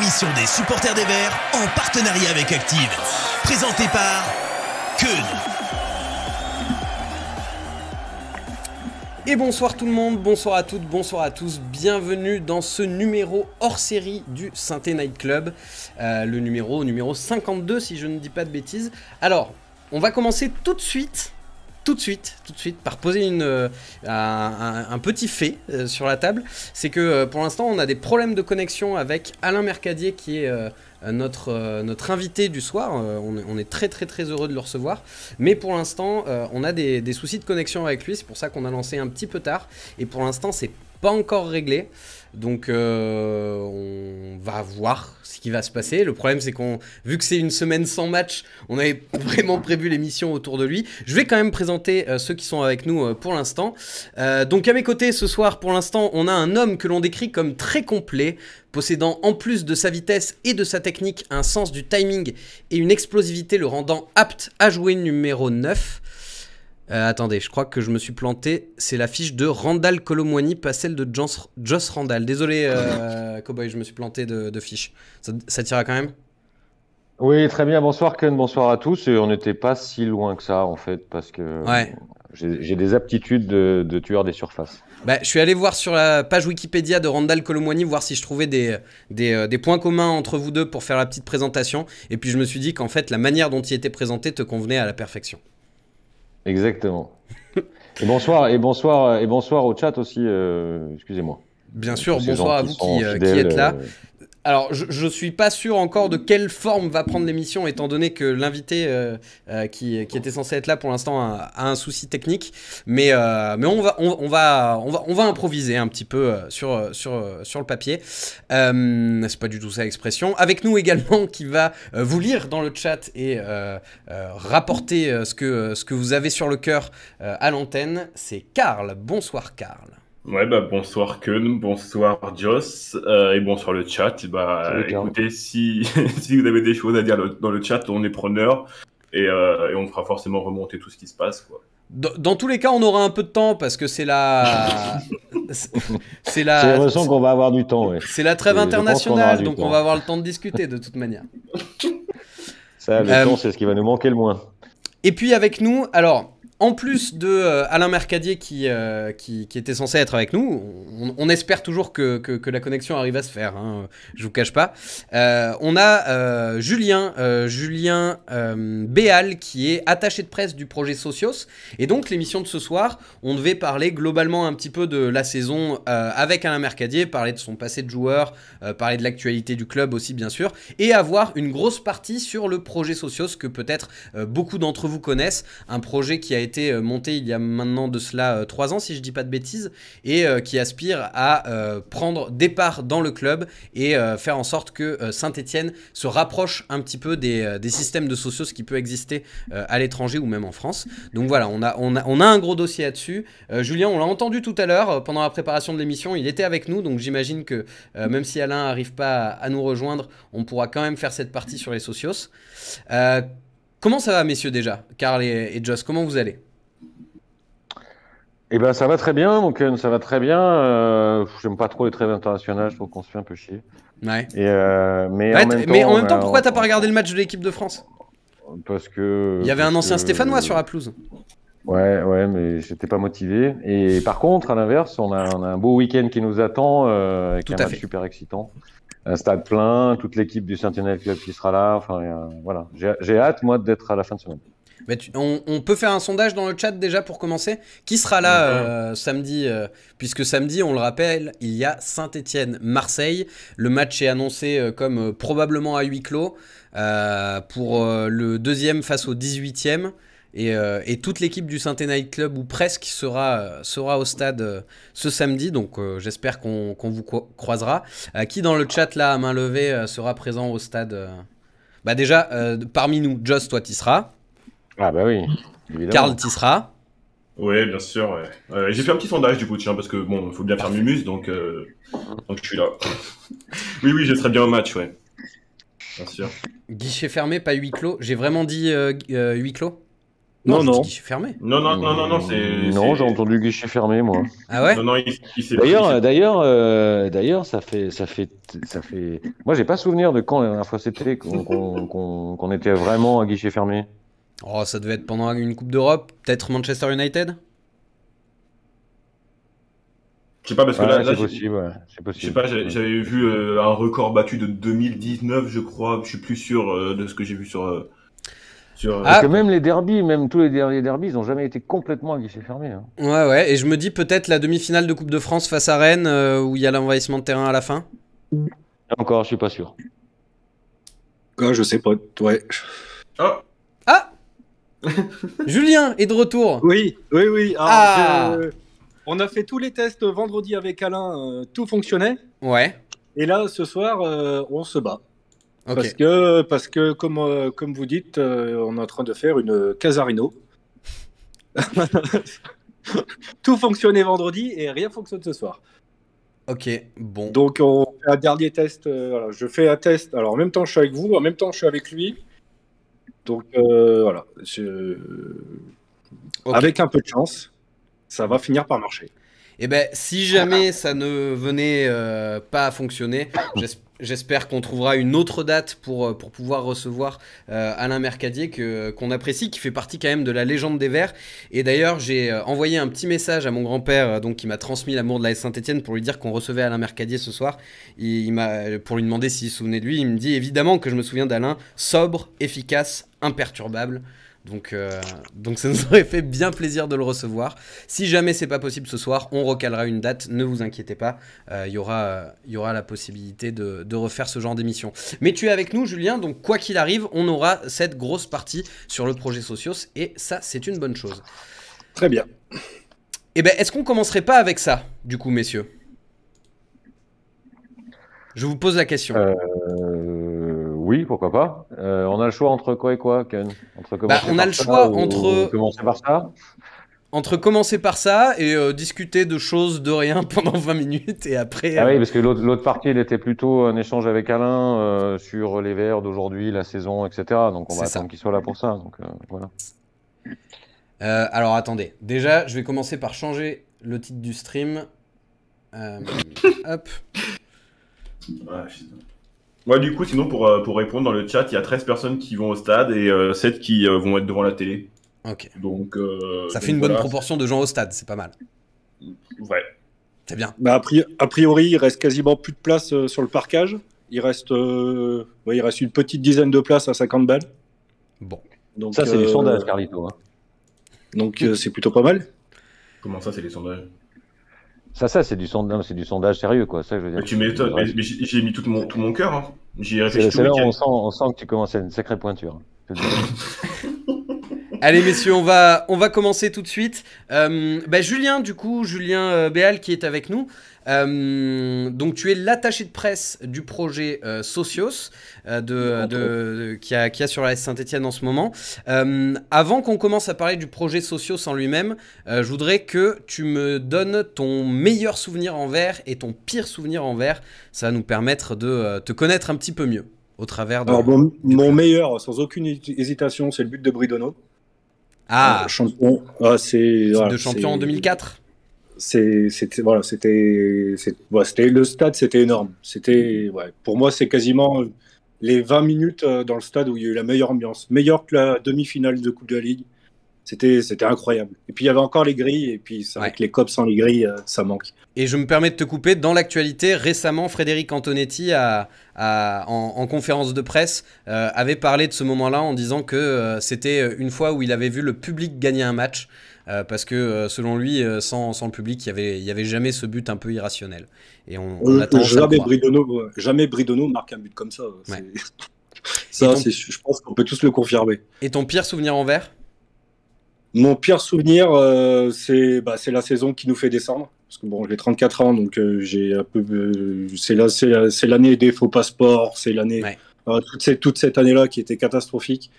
l'émission des supporters des Verts en partenariat avec Active. Présentée par Keun. Et bonsoir tout le monde, bonsoir à toutes, bonsoir à tous, bienvenue dans ce numéro hors série du Synthé Night Club, le numéro 52 si je ne dis pas de bêtises. Alors, on va commencer tout de suite par poser un petit fait sur la table. C'est que pour l'instant on a des problèmes de connexion avec Alain Mercadier qui est notre invité du soir. On est très heureux de le recevoir, mais pour l'instant on a des soucis de connexion avec lui. C'est pour ça qu'on a lancé un petit peu tard et pour l'instant c'est pas encore réglé. Donc on va voir ce qui va se passer. Le problème c'est vu que c'est une semaine sans match, on avait vraiment prévu l'émission autour de lui. Je vais quand même présenter ceux qui sont avec nous pour l'instant. Donc à mes côtés ce soir pour l'instant on a un homme que l'on décrit comme très complet, possédant en plus de sa vitesse et de sa technique un sens du timing et une explosivité le rendant apte à jouer numéro 9. Attendez, je crois que je me suis planté. C'est la fiche de Randall Colomwani, pas celle de Joss Randall. Désolé, Cowboy, je me suis planté de fiche. Ça t'ira quand même? Oui, très bien. Bonsoir Ken, bonsoir à tous. Et on n'était pas si loin que ça en fait, parce que ouais. J'ai des aptitudes de tueur des surfaces. Bah, je suis allé voir sur la page Wikipédia de Randall Colomwani, voir si je trouvais des points communs entre vous deux pour faire la petite présentation. Et puis je me suis dit qu'en fait, la manière dont il était présenté te convenait à la perfection. Exactement. Et bonsoir au chat aussi, excusez-moi. Bien sûr, bonsoir à vous qui êtes là. Alors, je suis pas sûr encore de quelle forme va prendre l'émission, étant donné que l'invité qui était censé être là pour l'instant a un souci technique, mais on va improviser un petit peu sur le papier. C'est pas du tout ça l'expression. Avec nous également, qui va vous lire dans le chat et rapporter ce que vous avez sur le cœur à l'antenne, c'est Karl. Bonsoir Karl. Ouais, bonsoir Keun, bonsoir Joss, et bonsoir le chat. Écoutez, si vous avez des choses à dire dans le chat, on est preneur et on fera forcément remonter tout ce qui se passe, quoi. Dans tous les cas, on aura un peu de temps parce que c'est la. J'ai l'impression qu'on va avoir du temps, ouais. C'est la trêve internationale, donc on va avoir le temps de discuter de toute manière. Ça, le temps, c'est ce qui va nous manquer le moins. Et puis avec nous, alors. En plus de Alain Mercadier qui était censé être avec nous, on espère toujours que la connexion arrive à se faire, hein, je vous cache pas. On a Julien Béal qui est attaché de presse du projet Socios. Et donc l'émission de ce soir, on devait parler globalement un petit peu de la saison avec Alain Mercadier, parler de son passé de joueur, parler de l'actualité du club aussi bien sûr, et avoir une grosse partie sur le projet Socios que peut-être beaucoup d'entre vous connaissent, un projet qui a été monté il y a maintenant de cela 3 ans si je dis pas de bêtises et qui aspire à prendre des parts dans le club et faire en sorte que Saint-Etienne se rapproche un petit peu des systèmes de socios qui peut exister à l'étranger ou même en France. Donc voilà, on a un gros dossier là-dessus. Julien, on l'a entendu tout à l'heure pendant la préparation de l'émission, il était avec nous, donc j'imagine que même si Alain n'arrive pas à nous rejoindre, on pourra quand même faire cette partie sur les socios. Comment ça va, messieurs, déjà, Karl et Joss, comment vous allez? Eh ben, ça va très bien, donc ça va très bien. J'aime pas trop les trêves internationales, je trouve qu'on se fait un peu chier. Ouais. Mais en même temps, pourquoi t'as pas regardé le match de l'équipe de France? Parce que... Il y avait un ancien Stéphanois sur la pelouse. Ouais, mais j'étais pas motivé. Et par contre, à l'inverse, on a un beau week-end qui nous attend, avec un match super excitant. Un stade plein, toute l'équipe du Saint-Etienne Club qui sera là. Enfin, voilà. J'ai hâte, moi, d'être à la fin de semaine. Mais on peut faire un sondage dans le chat déjà pour commencer. Qui sera là samedi puisque samedi, on le rappelle, il y a Saint-Etienne-Marseille. Le match est annoncé comme probablement à huis clos pour le deuxième face au 18e. Et toute l'équipe du Synthé Night Club, ou presque, sera au stade ce samedi. Donc j'espère qu'on vous croisera. Qui dans le chat, là, à main levée, sera présent au stade déjà, parmi nous, Joss, toi, t'y seras. Ah bah oui, évidemment. Karl, t'y seras. Oui, bien sûr. Ouais. J'ai fait un petit sondage, du coup, tiens, parce que, bon, il faut bien faire Mumus, donc je suis là. Oui, je serai bien au match, ouais. Bien sûr. Guichet fermé, pas huis clos. J'ai vraiment dit huis clos? Non. Guichet fermé. Non, Non, j'ai entendu guichet fermé, moi. Ah ouais? Non, D'ailleurs, ça fait. Moi, j'ai pas souvenir de quand la dernière fois c'était qu'on était vraiment à guichet fermé. Oh, ça devait être pendant une Coupe d'Europe, peut-être Manchester United? Je sais pas, parce que là, c'est possible, ouais. C'est possible. Je sais pas, j'avais vu un record battu de 2019, je crois. Je suis plus sûr de ce que j'ai vu sur. Parce que même les derbies, même tous les derniers derbies, ils n'ont jamais été complètement à guichet fermé. Hein. Ouais, et je me dis peut-être la demi-finale de Coupe de France face à Rennes, où il y a l'envahissement de terrain à la fin. Encore, je suis pas sûr. Je sais pas, ouais. Ah Julien est de retour. Oui. Alors, on a fait tous les tests vendredi avec Alain, tout fonctionnait. Ouais. Et là, ce soir, on se bat. Okay. Parce que comme vous dites, on est en train de faire une Casarino. Tout fonctionnait vendredi et rien fonctionne ce soir. Ok, bon. Donc on fait un dernier test. Voilà, je fais un test. Alors en même temps, je suis avec vous, en même temps, je suis avec lui. Donc voilà. Avec un peu de chance, ça va finir par marcher. Eh ben, si jamais ça ne venait pas à fonctionner, j'espère qu'on trouvera une autre date pour pouvoir recevoir Alain Mercadier, qu'on apprécie, qui fait partie quand même de la légende des Verts. Et d'ailleurs, j'ai envoyé un petit message à mon grand-père, donc qui m'a transmis l'amour de l'AS Saint-Etienne, pour lui dire qu'on recevait Alain Mercadier ce soir. Pour lui demander s'il se souvenait de lui. Il me dit évidemment que je me souviens d'Alain, sobre, efficace, imperturbable. Donc ça nous aurait fait bien plaisir de le recevoir. Si jamais c'est pas possible ce soir, on recalera une date, ne vous inquiétez pas. Il y aura la possibilité de refaire ce genre d'émission. Mais tu es avec nous, Julien, donc quoi qu'il arrive, on aura cette grosse partie sur le projet Socios, et ça, c'est une bonne chose. Très bien. Eh ben, est-ce qu'on commencerait pas avec ça, du coup, messieurs? Je vous pose la question. Oui, pourquoi pas. On a le choix entre quoi et quoi, Ken? On a le choix entre commencer par ça. Entre commencer par ça et discuter de choses de rien pendant 20 minutes et après... Ah oui, parce que l'autre partie, elle était plutôt un échange avec Alain sur les Verts d'aujourd'hui, la saison, etc. Donc on va attendre qu'il soit là pour ça. Donc voilà. Alors attendez, déjà je vais commencer par changer le titre du stream. Hop. Ouais, du coup, sinon, pour répondre dans le chat, il y a 13 personnes qui vont au stade et 7 qui vont être devant la télé. Ok. Donc, ça fait une bonne proportion de gens au stade, c'est pas mal. Ouais. C'est bien. Bah, a priori, il reste quasiment plus de place sur le parquage. Il reste une petite dizaine de places à 50 balles. Bon. Donc, ça, c'est du sondage, Carlito. Hein. Donc, c'est plutôt pas mal. Comment ça, c'est des sondages? Ça, c'est du sondage sérieux, quoi. Ça, je veux dire. Mais tu m'étonnes, mais j'ai mis tout mon cœur. Hein. J'y ai réfléchi. C'est là où on sent que tu commences à une sacrée pointure. Allez, messieurs, on va commencer tout de suite. Julien Béal qui est avec nous. Donc, tu es l'attaché de presse du projet Socios qui a sur la S Saint-Etienne en ce moment. Avant qu'on commence à parler du projet Socios en lui-même, je voudrais que tu me donnes ton meilleur souvenir en Vert et ton pire souvenir en Vert. Ça va nous permettre de te connaître un petit peu mieux au travers de... Alors, mon meilleur, sans aucune hésitation, c'est le but de Bridonneau. Ah, champion. titre de champion en 2004. C'était le stade, c'était énorme. Pour moi, c'est quasiment les 20 minutes dans le stade où il y a eu la meilleure ambiance, meilleure que la demi-finale de Coupe de la Ligue. C'était incroyable. Et puis il y avait encore les grilles, et puis avec les COP sans les grilles, ça manque. Et je me permets de te couper, dans l'actualité, récemment, Frédéric Antonetti, en conférence de presse, avait parlé de ce moment-là en disant que c'était une fois où il avait vu le public gagner un match, parce que selon lui, sans le public, il y avait jamais ce but un peu irrationnel. Et on attend jamais Bridonneau marque un but comme ça. Ouais. Je pense qu'on peut tous le confirmer. Et ton pire souvenir en Vert? Mon pire souvenir, c'est la saison qui nous fait descendre. Parce que bon, j'ai 34 ans, donc j'ai un peu. C'est l'année des faux passeports, c'est l'année. Ouais. Toute cette année-là qui était catastrophique.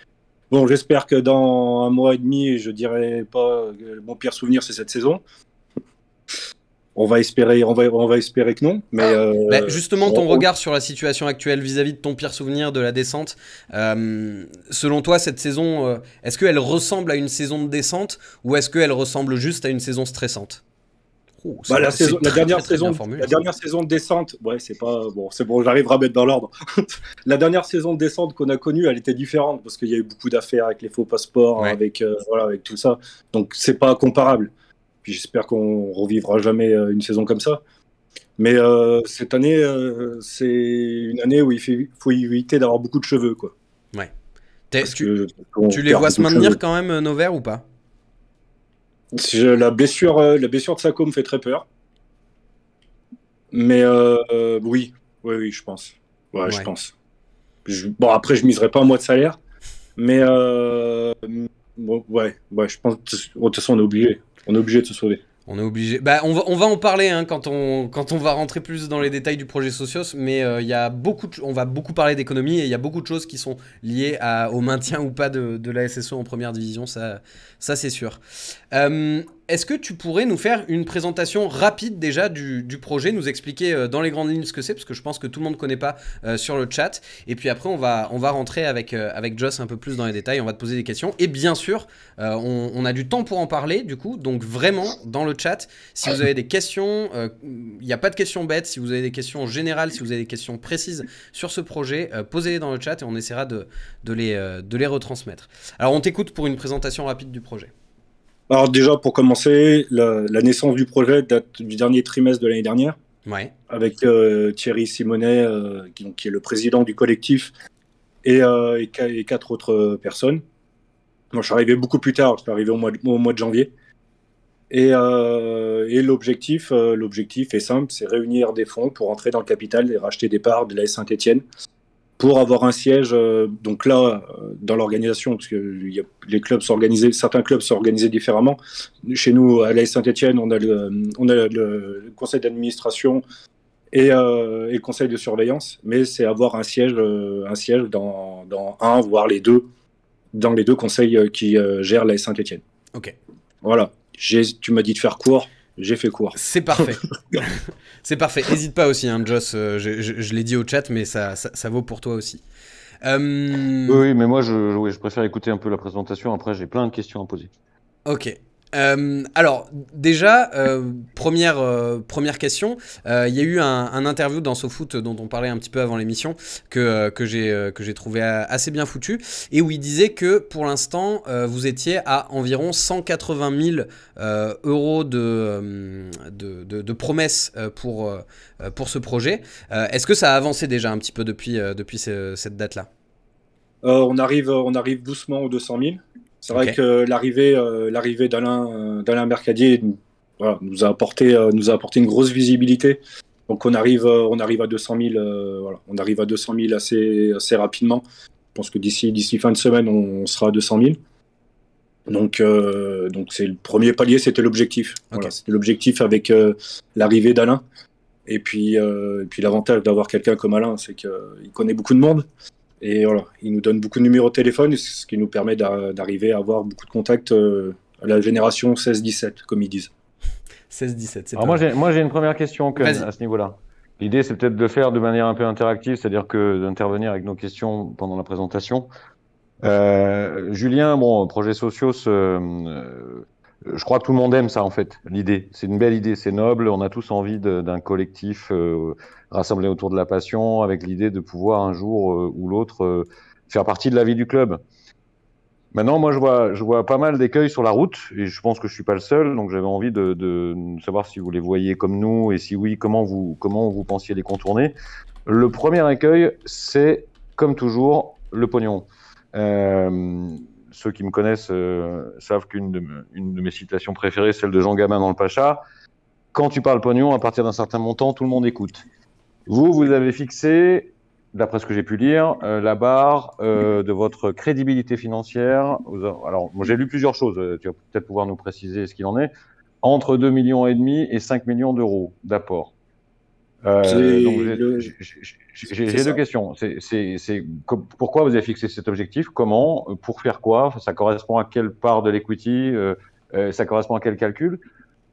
Bon, j'espère que dans un mois et demi, je dirais pas mon pire souvenir, c'est cette saison. On va espérer que non. Mais justement, ton regard sur la situation actuelle vis-à-vis de ton pire souvenir de la descente, selon toi, cette saison, est-ce qu'elle ressemble à une saison de descente ou est-ce qu'elle ressemble juste à une saison stressante? La dernière saison de descente, ouais, c'est bon, j'arriverai à mettre dans l'ordre. La dernière saison de descente qu'on a connue, elle était différente parce qu'il y a eu beaucoup d'affaires avec les faux passeports, avec tout ça. Donc c'est pas comparable. Puis j'espère qu'on revivra jamais une saison comme ça. Mais cette année, c'est une année où il faut éviter d'avoir beaucoup de cheveux, quoi. Ouais. Tu les vois se maintenir quand même, nos verts, ou pas? La blessure de Sako me fait très peur. Mais oui, je pense. Ouais, je pense. Bon, après, je miserai pas un mois de salaire. Mais je pense. De toute façon, on est obligé. On est obligé de se sauver. On est obligé. On va en parler quand on va rentrer plus dans les détails du projet Socios, mais on va beaucoup parler d'économie et il y a beaucoup de choses qui sont liées au maintien ou pas de la SSO en première division, ça c'est sûr. Est-ce que tu pourrais nous faire une présentation rapide déjà du projet, nous expliquer dans les grandes lignes ce que c'est, parce que je pense que tout le monde ne connaît pas sur le chat, et puis après on va rentrer avec Joss un peu plus dans les détails, on va te poser des questions, et bien sûr on a du temps pour en parler du coup, donc vraiment dans le chat, si vous avez des questions, il n'y a pas de questions bêtes, si vous avez des questions générales, si vous avez des questions précises sur ce projet, posez-les dans le chat et on essaiera de les retransmettre. Alors on t'écoute pour une présentation rapide du projet. Alors déjà, pour commencer, la naissance du projet date du dernier trimestre de l'année dernière, avec Thierry Simonet, qui est le président du collectif, et 4 autres personnes. Moi, je suis arrivé beaucoup plus tard, je suis arrivé au mois de janvier. Et l'objectif est simple, c'est réunir des fonds pour entrer dans le capital et racheter des parts de l'AS Saint-Etienne, pour avoir un siège, donc là, dans l'organisation, parce que certains clubs s'organisaient différemment. Chez nous, à l'AS Saint-Etienne, on a le conseil d'administration et le conseil de surveillance, mais c'est avoir un siège dans un, voire les deux, dans les deux conseils qui gèrent l'AS Saint-Etienne. Ok. Voilà. Tu m'as dit de faire court. J'ai fait court. C'est parfait. C'est parfait. N'hésite pas aussi, hein, Joss. Je l'ai dit au chat, mais ça vaut pour toi aussi. Oui, mais moi, je préfère écouter un peu la présentation. Après, j'ai plein de questions à poser. Ok. Alors, déjà, première question. Il y a eu un interview dans SoFoot dont on parlait un petit peu avant l'émission que j'ai trouvé assez bien foutu et où il disait que pour l'instant, vous étiez à environ 180 000 euros de promesses pour ce projet. Est-ce que ça a avancé déjà un petit peu depuis cette date-là? On arrive doucement aux 200 000. C'est vrai que l'arrivée d'Alain Mercadier nous a apporté une grosse visibilité. Donc on arrive à 200 000, on arrive à 200 000 assez rapidement. Je pense que d'ici fin de semaine, on sera à 200 000. Donc c'est le premier palier, c'était l'objectif. Voilà, c'était l'objectif avec l'arrivée d'Alain. Et puis l'avantage d'avoir quelqu'un comme Alain, c'est qu'il connaît beaucoup de monde. Et voilà, il nous donne beaucoup de numéros de téléphone, ce qui nous permet d'arriver à avoir beaucoup de contacts à la génération 16-17, comme ils disent. 16-17, c'est pas mal. Moi, j'ai une première question à ce niveau-là. L'idée, c'est peut-être de le faire de manière un peu interactive, c'est-à-dire que d'intervenir avec nos questions pendant la présentation. Julien, projet Socios, je crois que tout le monde aime ça, en fait, l'idée. C'est une belle idée, c'est noble. On a tous envie d'un collectif rassemblé autour de la passion, avec l'idée de pouvoir un jour ou l'autre faire partie de la vie du club. Maintenant, moi, je vois pas mal d'écueils sur la route, et je pense que je suis pas le seul, donc j'avais envie de savoir si vous les voyez comme nous, et si oui, comment vous pensiez les contourner. Le premier écueil, c'est, comme toujours, le pognon. Ceux qui me connaissent savent qu'une de mes citations préférées, celle de Jean Gabin dans le Pacha. Quand tu parles pognon, à partir d'un certain montant, tout le monde écoute. Vous avez fixé, d'après ce que j'ai pu lire, la barre de votre crédibilité financière. Alors, moi, j'ai lu plusieurs choses. Tu vas peut-être pouvoir nous préciser ce qu'il en est. Entre 2,5 millions et 5 millions d'euros d'apport. J'ai deux questions. Pourquoi vous avez fixé cet objectif? Comment? Pour faire quoi? Ça correspond à quelle part de l'equity? Ça correspond à quel calcul?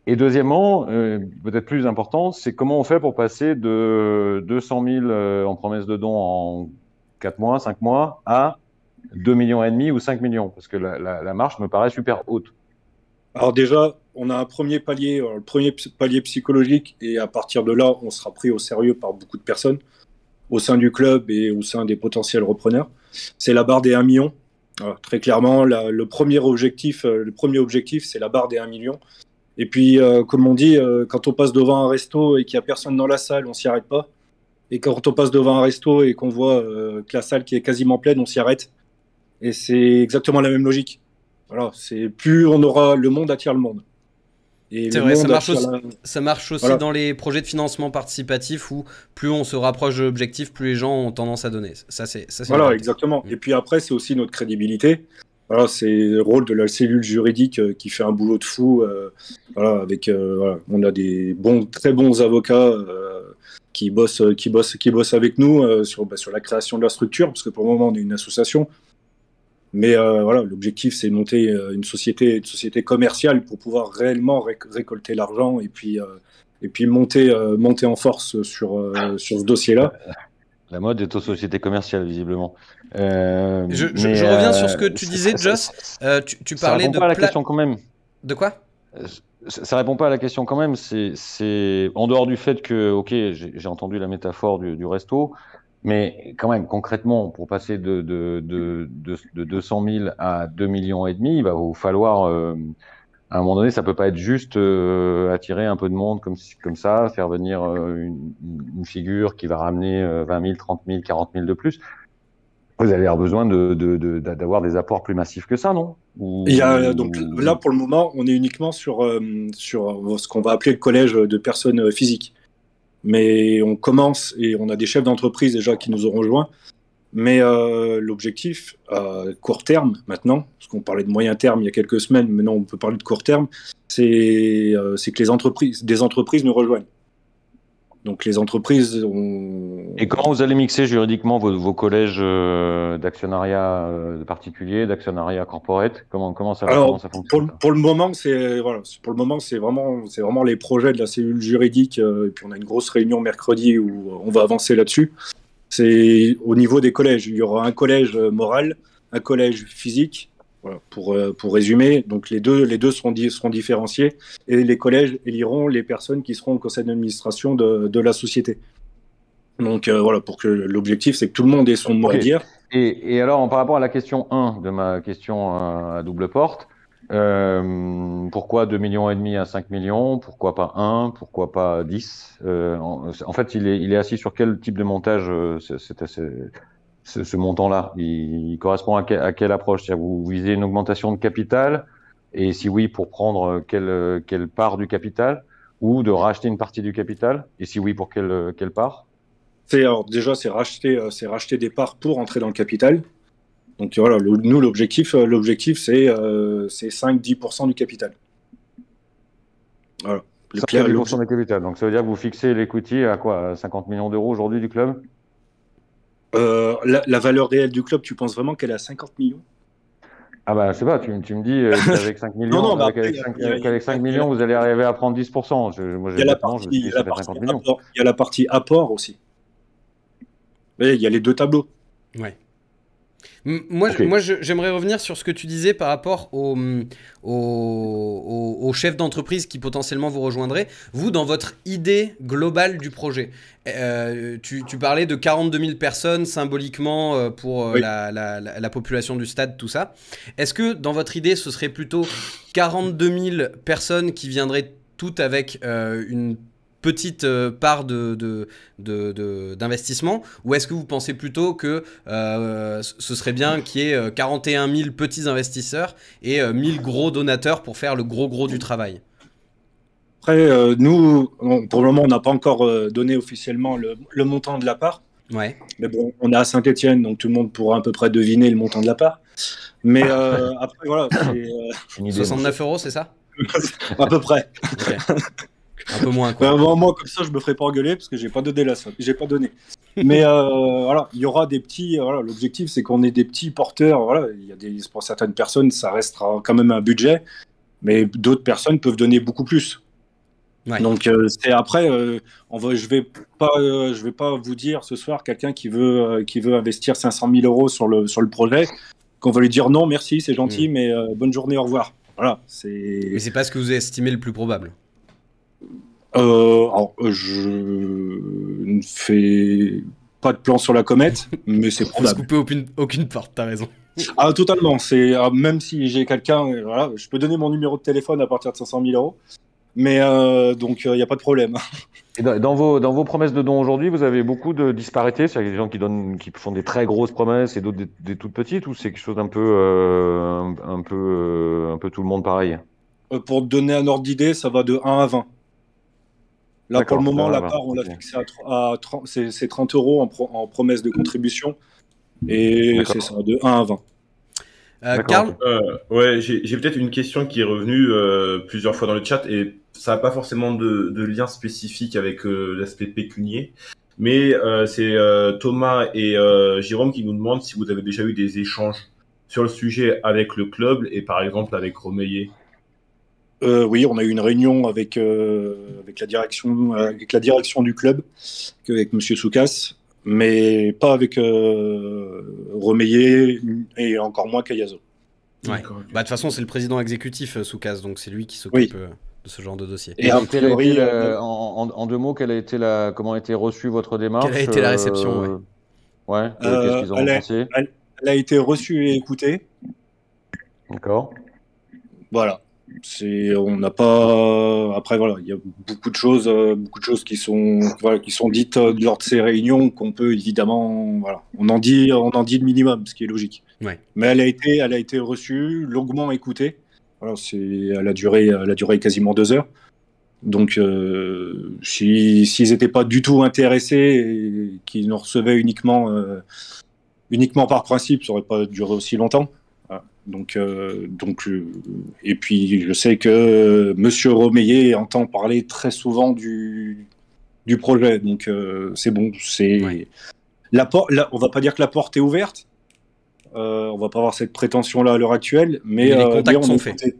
Et deuxièmement, peut-être plus important, c'est comment on fait pour passer de 200 000 en promesse de dons en 4 mois, 5 mois, à 2,5 millions ou 5 millions, parce que la marche me paraît super haute. Alors déjà, on a un premier palier, le premier palier psychologique, et à partir de là, on sera pris au sérieux par beaucoup de personnes, au sein du club et au sein des potentiels repreneurs. C'est la barre des 1 million. Alors, très clairement, le premier objectif, c'est la barre des 1 million. Et puis, comme on dit, quand on passe devant un resto et qu'il n'y a personne dans la salle, on s'y arrête pas. Et quand on passe devant un resto et qu'on voit que la salle qui est quasiment pleine, on s'y arrête. Et c'est exactement la même logique. Voilà, c'est plus on aura, le monde attire le monde. C'est vrai, ça marche aussi voilà. Dans les projets de financement participatif où plus on se rapproche de l'objectif, plus les gens ont tendance à donner. Ça, c'est voilà, exactement. Et puis après, c'est aussi notre crédibilité. Voilà, c'est le rôle de la cellule juridique qui fait un boulot de fou. Voilà, voilà. On a des très bons avocats qui bossent avec nous sur la création de la structure, parce que pour le moment, on est une association. Mais voilà, l'objectif, c'est de monter une société commerciale pour pouvoir réellement récolter l'argent et puis monter en force sur ce dossier-là. La mode est aux sociétés commerciales, visiblement. Je reviens sur ce que tu disais, Joss. Tu parlais de... Ça répond pas à la question quand même. De quoi ? Ça répond pas à la question quand même. C'est en dehors du fait que, ok, j'ai entendu la métaphore du resto, mais quand même, concrètement, pour passer de 200 000 à 2,5 millions, il va vous falloir, à un moment donné, ça peut pas être juste attirer un peu de monde comme ça, faire venir une figure qui va ramener 20 000, 30 000, 40 000 de plus. Vous allez avoir besoin d'avoir des apports plus massifs que ça, non ? Donc là, pour le moment, on est uniquement sur ce qu'on va appeler le collège de personnes physiques. Mais on commence et on a des chefs d'entreprise déjà qui nous ont rejoints. Mais l'objectif, à court terme maintenant, parce qu'on parlait de moyen terme il y a quelques semaines, maintenant on peut parler de court terme, c'est que des entreprises nous rejoignent. Donc les entreprises Et comment vous allez mixer juridiquement vos collèges d'actionnariat particulier, d'actionnariat corporate ? Comment ça fonctionne ? Pour le moment, c'est vraiment les projets de la cellule juridique. Et puis on a une grosse réunion mercredi où on va avancer là-dessus. C'est au niveau des collèges. Il y aura un collège moral, un collège physique. Voilà, pour résumer, donc les deux seront différenciés et les collèges éliront les personnes qui seront au conseil d'administration de la société. Donc voilà, pour que l'objectif, c'est que tout le monde ait son mot à dire. Et alors, par rapport à la question 1 de ma question à double porte, pourquoi 2,5 millions à 5 millions ? Pourquoi pas 1 ? Pourquoi pas 10 ? En fait, il est assis sur quel type de montage ce montant-là, il correspond à quelle approche ? C'est-à-dire, vous visez une augmentation de capital, et si oui, pour prendre quelle part du capital, ou de racheter une partie du capital, et si oui, pour quelle part ? Déjà, c'est racheter des parts pour entrer dans le capital. Donc voilà, nous, l'objectif, c'est 5-10% du capital. Voilà. 5-10% du capital. Donc ça veut dire que vous fixez l'equity à quoi ? À 50 millions d'euros aujourd'hui du club ? La valeur réelle du club, tu penses vraiment qu'elle est à 50 millions ? Ah bah je sais pas, tu me dis qu'avec 5 millions, qu'avec 5 millions, vous allez arriver à prendre 10%. Il y a la partie apport aussi. Il y a les deux tableaux. Ouais. Moi, j'aimerais revenir sur ce que tu disais par rapport aux chefs d'entreprise qui potentiellement vous rejoindraient. Vous, dans votre idée globale du projet, tu parlais de 42 000 personnes symboliquement pour la population du stade, tout ça. Est-ce que dans votre idée, ce serait plutôt 42 000 personnes qui viendraient toutes avec une petite part d'investissement, ou est-ce que vous pensez plutôt que ce serait bien qu'il y ait 41 000 petits investisseurs et 1000 gros donateurs pour faire le gros du travail ? Après, nous, pour le moment, on n'a pas encore donné officiellement le montant de la part. Ouais. Mais bon, on est à Saint-Etienne, donc tout le monde pourra à peu près deviner le montant de la part. Mais après, voilà. 69 €, c'est ça ? À peu près. Okay. Un peu moins, quoi. Moi, comme ça, je me ferai pas engueuler parce que j'ai pas donné la somme. J'ai pas donné. Mais voilà, il y aura des petits. Voilà, l'objectif, c'est qu'on ait des petits porteurs. Voilà, pour certaines personnes, ça restera quand même un budget, mais d'autres personnes peuvent donner beaucoup plus. Ouais. Donc c'est après, je vais pas vous dire ce soir quelqu'un qui veut investir 500 000 euros sur le projet, qu'on va lui dire non merci c'est gentil mais bonne journée au revoir. Voilà, Mais c'est pas ce que vous estimez le plus probable. Alors, je ne fais pas de plan sur la comète, mais c'est probable. Faut se couper aucune porte, t'as raison. Ah totalement. Même si j'ai quelqu'un, voilà, je peux donner mon numéro de téléphone à partir de 500 000 euros. Mais donc, il n'y a pas de problème. Et dans vos promesses de dons aujourd'hui, vous avez beaucoup de disparités, c'est-à-dire des gens qui font des très grosses promesses et d'autres des toutes petites, ou c'est quelque chose d'un peu tout le monde pareil? Pour te donner un ordre d'idée, ça va de 1 à 20. Là, pour le moment, la part, on l'a fixé à 30, c'est 30 euros en promesse de contribution. Et c'est ça, de 1 à 20. Karl ouais, j'ai peut-être une question qui est revenue plusieurs fois dans le chat et ça n'a pas forcément de lien spécifique avec l'aspect pécunier, mais c'est Thomas et Jérôme qui nous demandent si vous avez déjà eu des échanges sur le sujet avec le club et par exemple avec Romeyer. Oui, on a eu une réunion avec la direction du club, avec Monsieur Soukas, mais pas avec Romeyer et encore moins Cayazo. Ouais. Bah, de toute façon, c'est le président exécutif Soukas, donc c'est lui qui s'occupe de ce genre de dossier. Et en 2 mots, comment a été reçue votre démarche? Quelle a été la réception? Qu'est-ce qu'ils en ont pensé? Elle a été reçue et écoutée. D'accord. Voilà. On n'a pas. Après, voilà, il y a beaucoup de choses qui sont dites lors de ces réunions qu'on peut évidemment, voilà, on en dit le minimum, ce qui est logique. Ouais. Mais elle a été reçue, longuement écoutée. Voilà, elle a duré quasiment 2 heures. Donc, s'ils n'étaient pas du tout intéressés et qu'ils nous recevaient uniquement par principe, ça n'aurait pas duré aussi longtemps. Donc, et puis je sais que Monsieur Romeyer entend parler très souvent du projet, donc c'est bon. On va pas dire que la porte est ouverte. On va pas avoir cette prétention-là à l'heure actuelle, mais les contacts sont faits.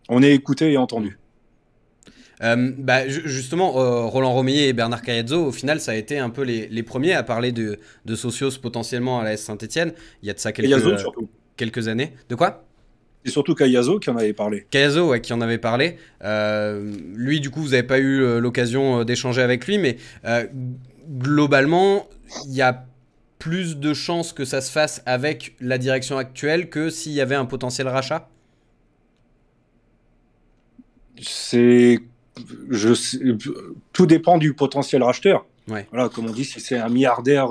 On est écouté et entendu. Justement, Roland Romeyer et Bernard Caiazzo, au final, ça a été un peu les premiers à parler de Socios potentiellement à la S Saint-Etienne. Il y a de ça quelques années. De quoi? C'est surtout Cayazo qui en avait parlé. Cayazo, qui en avait parlé. Lui, du coup, vous n'avez pas eu l'occasion d'échanger avec lui, mais globalement, il y a plus de chances que ça se fasse avec la direction actuelle que s'il y avait un potentiel rachat? Tout dépend du potentiel racheteur. Ouais. Voilà, comme on dit, si c'est un milliardaire...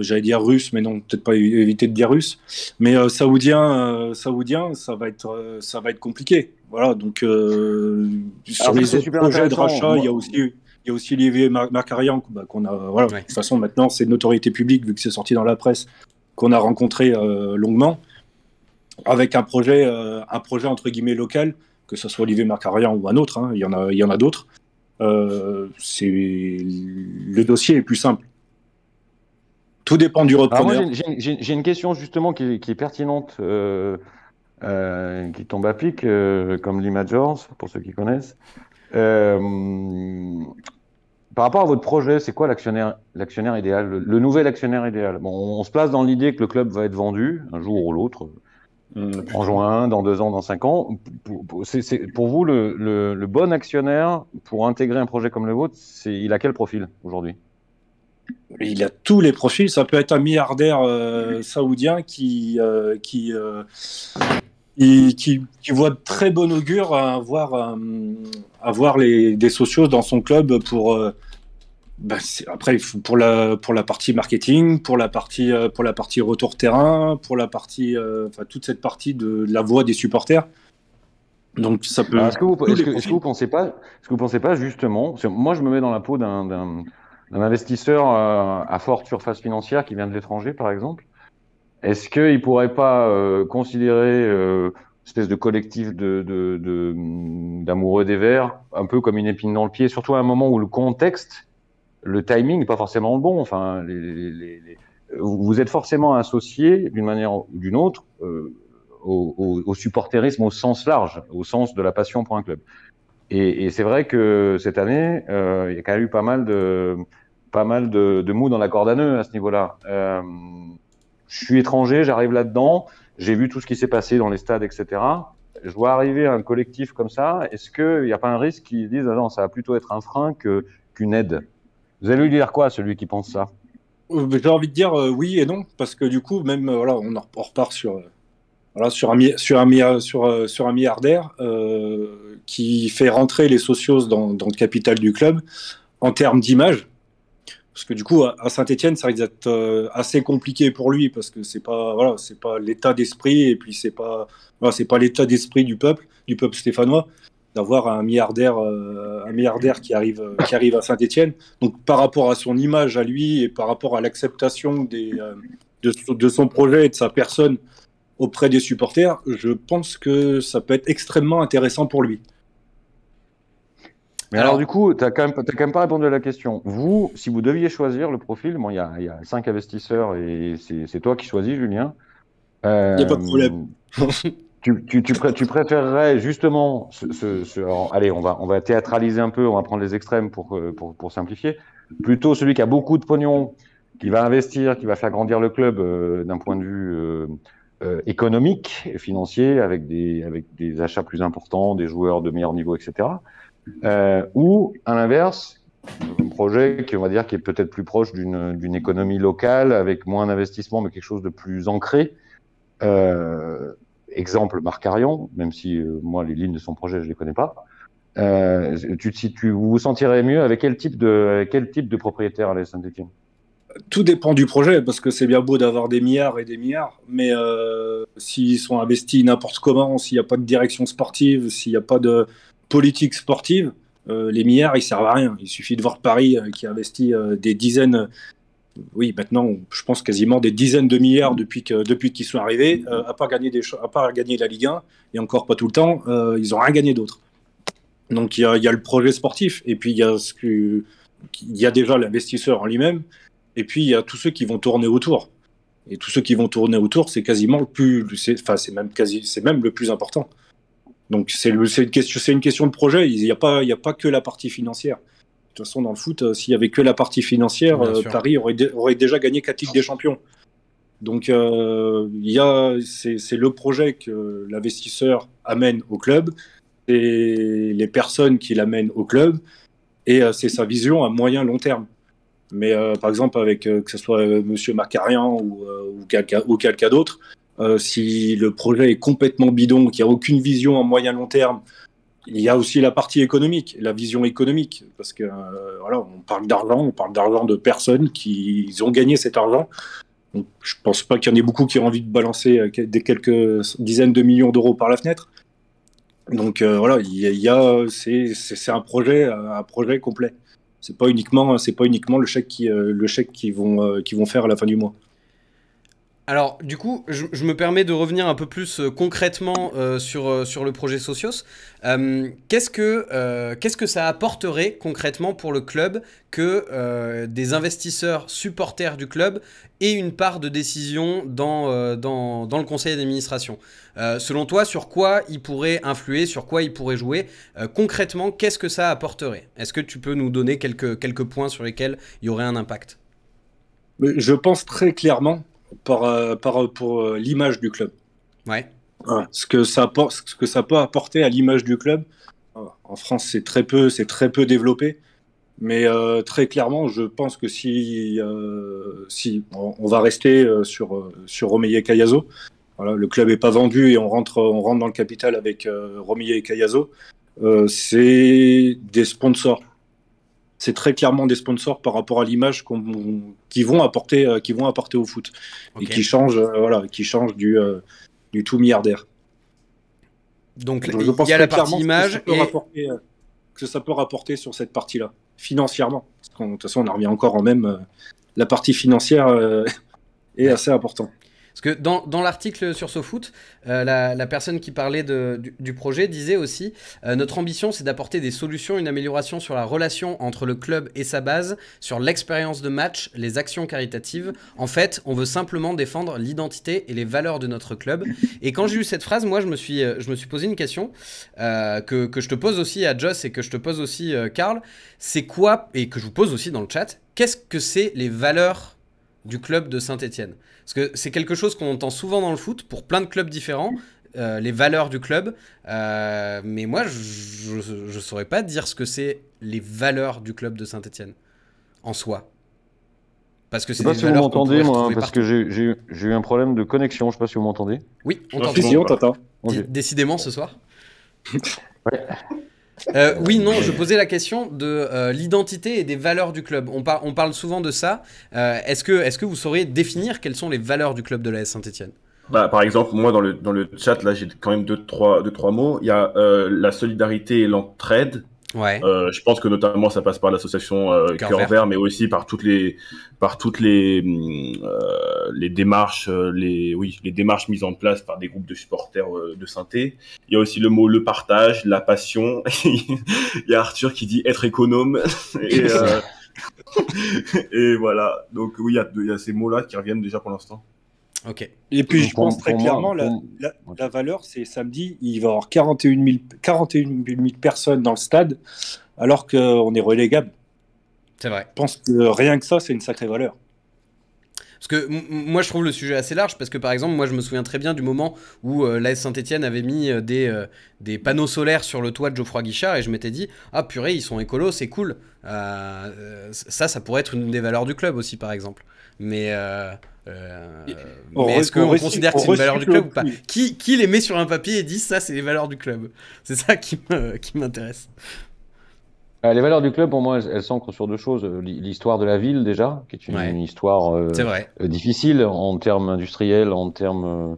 j'allais dire russe, mais non, peut-être pas éviter de dire russe. Mais saoudien, ça va être compliqué. Voilà, donc sur les autres projets de rachat, il y a aussi Olivier Markarian qu'on a. Voilà, de toute façon, maintenant, c'est de notoriété publique vu que c'est sorti dans la presse, qu'on a rencontré longuement, avec un projet entre guillemets local, que ce soit Olivier Markarian ou un autre. Hein, il y en a d'autres. Le dossier est plus simple. Tout dépend du repreneur. J'ai une question justement qui est pertinente, qui tombe à pic, comme l'Imagers, pour ceux qui connaissent. Par rapport à votre projet, c'est quoi l'actionnaire idéal, le nouvel actionnaire idéal? Bon, on se place dans l'idée que le club va être vendu un jour ou l'autre, en juin, dans 2 ans, dans 5 ans. Pour vous, le bon actionnaire pour intégrer un projet comme le vôtre, il a quel profil aujourd'hui? Il a tous les profils. Ça peut être un milliardaire saoudien qui voit de très bon augure à avoir des socios dans son club pour après pour la partie marketing, pour la partie retour terrain, pour la partie toute cette partie de la voix des supporters. Donc ça peut. Est-ce que vous pensez pas justement, moi je me mets dans la peau d'un investisseur à forte surface financière qui vient de l'étranger, par exemple. Est-ce qu'il ne pourrait pas considérer une espèce de collectif d'amoureux des Verts, un peu comme une épine dans le pied, surtout à un moment où le contexte, le timing n'est pas forcément le bon. Enfin, vous êtes forcément associé d'une manière ou d'une autre au supporterisme au sens large, au sens de la passion pour un club. Et c'est vrai que cette année, il y a quand même eu pas mal de mou dans la corde à nœuds à ce niveau-là. Je suis étranger, j'arrive là-dedans, j'ai vu tout ce qui s'est passé dans les stades, etc. Je vois arriver un collectif comme ça. Est-ce qu'il n'y a pas un risque qu'ils disent ah non, ça va plutôt être un frein qu'une aide? Vous allez lui dire quoi, celui qui pense ça? J'ai envie de dire oui et non, parce que du coup, même voilà, on repart sur, voilà, sur un milliardaire qui fait rentrer les socios dans le capital du club en termes d'image. Parce que du coup, à Saint-Etienne, ça risque d'être assez compliqué pour lui, parce que c'est pas l'état d'esprit, et puis c'est pas l'état d'esprit du peuple stéphanois, d'avoir un milliardaire qui arrive à Saint-Etienne. Donc par rapport à son image à lui et par rapport à l'acceptation de son projet et de sa personne auprès des supporters, je pense que ça peut être extrêmement intéressant pour lui. Mais alors du coup, tu n'as quand même pas répondu à la question. Vous, si vous deviez choisir le profil, bon, il y a 5 investisseurs et c'est toi qui choisis, Julien. Il n'y a pas de problème. Tu préférerais justement alors, allez, on va théâtraliser un peu, on va prendre les extrêmes pour simplifier. Plutôt celui qui a beaucoup de pognon, qui va investir, qui va faire grandir le club d'un point de vue économique et financier, avec des achats plus importants, des joueurs de meilleur niveau, etc. Ou à l'inverse, un projet qui, on va dire, qui est peut-être plus proche d'une économie locale, avec moins d'investissement, mais quelque chose de plus ancré. Exemple Marc Arion, même si moi les lignes de son projet je les connais pas. Vous vous sentirez mieux avec quel type de propriétaire à Saint-Etienne? Tout dépend du projet, parce que c'est bien beau d'avoir des milliards et des milliards, mais s'ils sont investis n'importe comment, s'il n'y a pas de direction sportive, s'il n'y a pas de politique sportive, les milliards ils servent à rien. Il suffit de voir Paris qui investit des dizaines. Oui, maintenant, je pense quasiment des dizaines de milliards depuis qu'ils sont arrivés, à part gagner la Ligue 1, et encore pas tout le temps, ils n'ont rien gagné d'autre. Donc il y a le projet sportif, et puis il y a déjà l'investisseur en lui-même, et puis il y a tous ceux qui vont tourner autour. Et tous ceux qui vont tourner autour, c'est quasiment c'est même le plus important. Donc c'est une question de projet. Il n'y a pas que la partie financière. De toute façon, dans le foot, s'il n'y avait que la partie financière, Paris aurait déjà gagné 4 Ligues des Champions. Donc, c'est le projet que l'investisseur amène au club, c'est les personnes qui l'amènent au club, et c'est sa vision à moyen long terme. Mais par exemple, avec que ce soit Monsieur Marc Arian ou quelqu'un d'autre, si le projet est complètement bidon, qu'il n'y a aucune vision à moyen long terme, il y a aussi la partie économique, la vision économique, parce que voilà, on parle d'argent de personnes qui ont gagné cet argent. Donc, je pense pas qu'il y en ait beaucoup qui ont envie de balancer des quelques dizaines de millions d'euros par la fenêtre. Donc voilà, c'est un projet complet. C'est pas uniquement le chèque qu'ils vont faire à la fin du mois. Alors, du coup, je me permets de revenir un peu plus concrètement sur le projet Socios. Qu'est-ce que ça apporterait concrètement pour le club que des investisseurs supporters du club aient une part de décision dans le conseil d'administration? Selon toi, sur quoi ils pourraient influer, sur quoi ils pourraient jouer? Concrètement, qu'est-ce que ça apporterait? Est-ce que tu peux nous donner quelques points sur lesquels il y aurait un impact? Je pense très clairement pour l'image du club. Ouais. Ce que ça peut apporter à l'image du club. En France, c'est très peu développé, mais très clairement, je pense que si on va rester sur Romilly et Cayazo, voilà, le club est pas vendu et on rentre dans le capital avec Romilly et Cayazo, c'est des sponsors. C'est très clairement des sponsors par rapport à l'image qui vont apporter au foot. Okay. Et qui changent du tout milliardaire. Donc il y a la partie image que ça peut rapporter sur cette partie-là, financièrement. Parce de toute façon, on en revient encore en même. La partie financière est assez importante. Parce que dans l'article sur SoFoot, la personne qui parlait du projet disait aussi notre ambition, c'est d'apporter des solutions, une amélioration sur la relation entre le club et sa base, sur l'expérience de match, les actions caritatives. En fait, on veut simplement défendre l'identité et les valeurs de notre club. Et quand j'ai lu cette phrase, moi, je me suis posé une question que je te pose aussi à Joss et que je te pose aussi, Karl. C'est quoi, et que je vous pose aussi dans le chat, qu'est-ce que c'est les valeurs du club de Saint-Etienne? Parce que c'est quelque chose qu'on entend souvent dans le foot pour plein de clubs différents, les valeurs du club. Mais moi, je saurais pas dire ce que c'est les valeurs du club de Saint-Etienne en soi. Parce que c'est des valeurs. Je sais pas si vous m'entendez, moi, parce que j'ai eu un problème de connexion. Je sais pas si vous m'entendez. Oui, on t'entend. Si, on t'entend. Décidément ce soir. Ouais. Oui, non, je posais la question de l'identité et des valeurs du club. On parle souvent de ça. Est-ce que vous sauriez définir quelles sont les valeurs du club de l'AS Saint-Etienne? Bah, par exemple, moi, dans le chat, là, j'ai quand même deux, trois mots. Il y a la solidarité et l'entraide. Ouais. Je pense que notamment ça passe par l'association Cœur Vert, mais aussi par toutes les démarches, les démarches mises en place par des groupes de supporters de Saint-Étienne. Il y a aussi le mot le partage, la passion. Il y a Arthur qui dit être économe et voilà. Donc oui, il y a ces mots-là qui reviennent déjà pour l'instant. Ok. Et puis je pense très clairement, la valeur, c'est samedi, il va y avoir 41 000 personnes dans le stade, alors qu'on est relégable. C'est vrai. Je pense que rien que ça, c'est une sacrée valeur. Parce que moi, je trouve le sujet assez large, parce que par exemple, moi, je me souviens très bien du moment où l'AS Saint-Etienne avait mis des panneaux solaires sur le toit de Geoffroy Guichard, et je m'étais dit, ah purée, ils sont écolos, c'est cool. Ça pourrait être une des valeurs du club aussi, par exemple. Mais est-ce qu'on considère que c'est une valeur du club ou pas? Qui les met sur un papier et dit ça, c'est les valeurs du club? C'est ça qui m'intéresse. Les valeurs du club, pour moi, elles s'ancrent sur deux choses. L'histoire de la ville, déjà, qui est une histoire difficile en termes industriels, en termes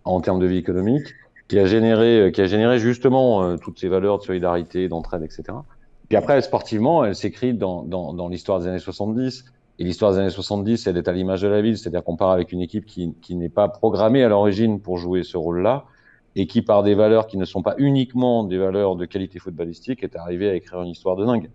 de vie économique, qui a généré justement toutes ces valeurs de solidarité, d'entraide, etc. Puis après, sportivement, elle s'écrit dans l'histoire des années 70. Et l'histoire des années 70, elle est à l'image de la ville, c'est-à-dire qu'on part avec une équipe qui n'est pas programmée à l'origine pour jouer ce rôle-là, et qui, par des valeurs qui ne sont pas uniquement des valeurs de qualité footballistique, est arrivée à écrire une histoire de dingue.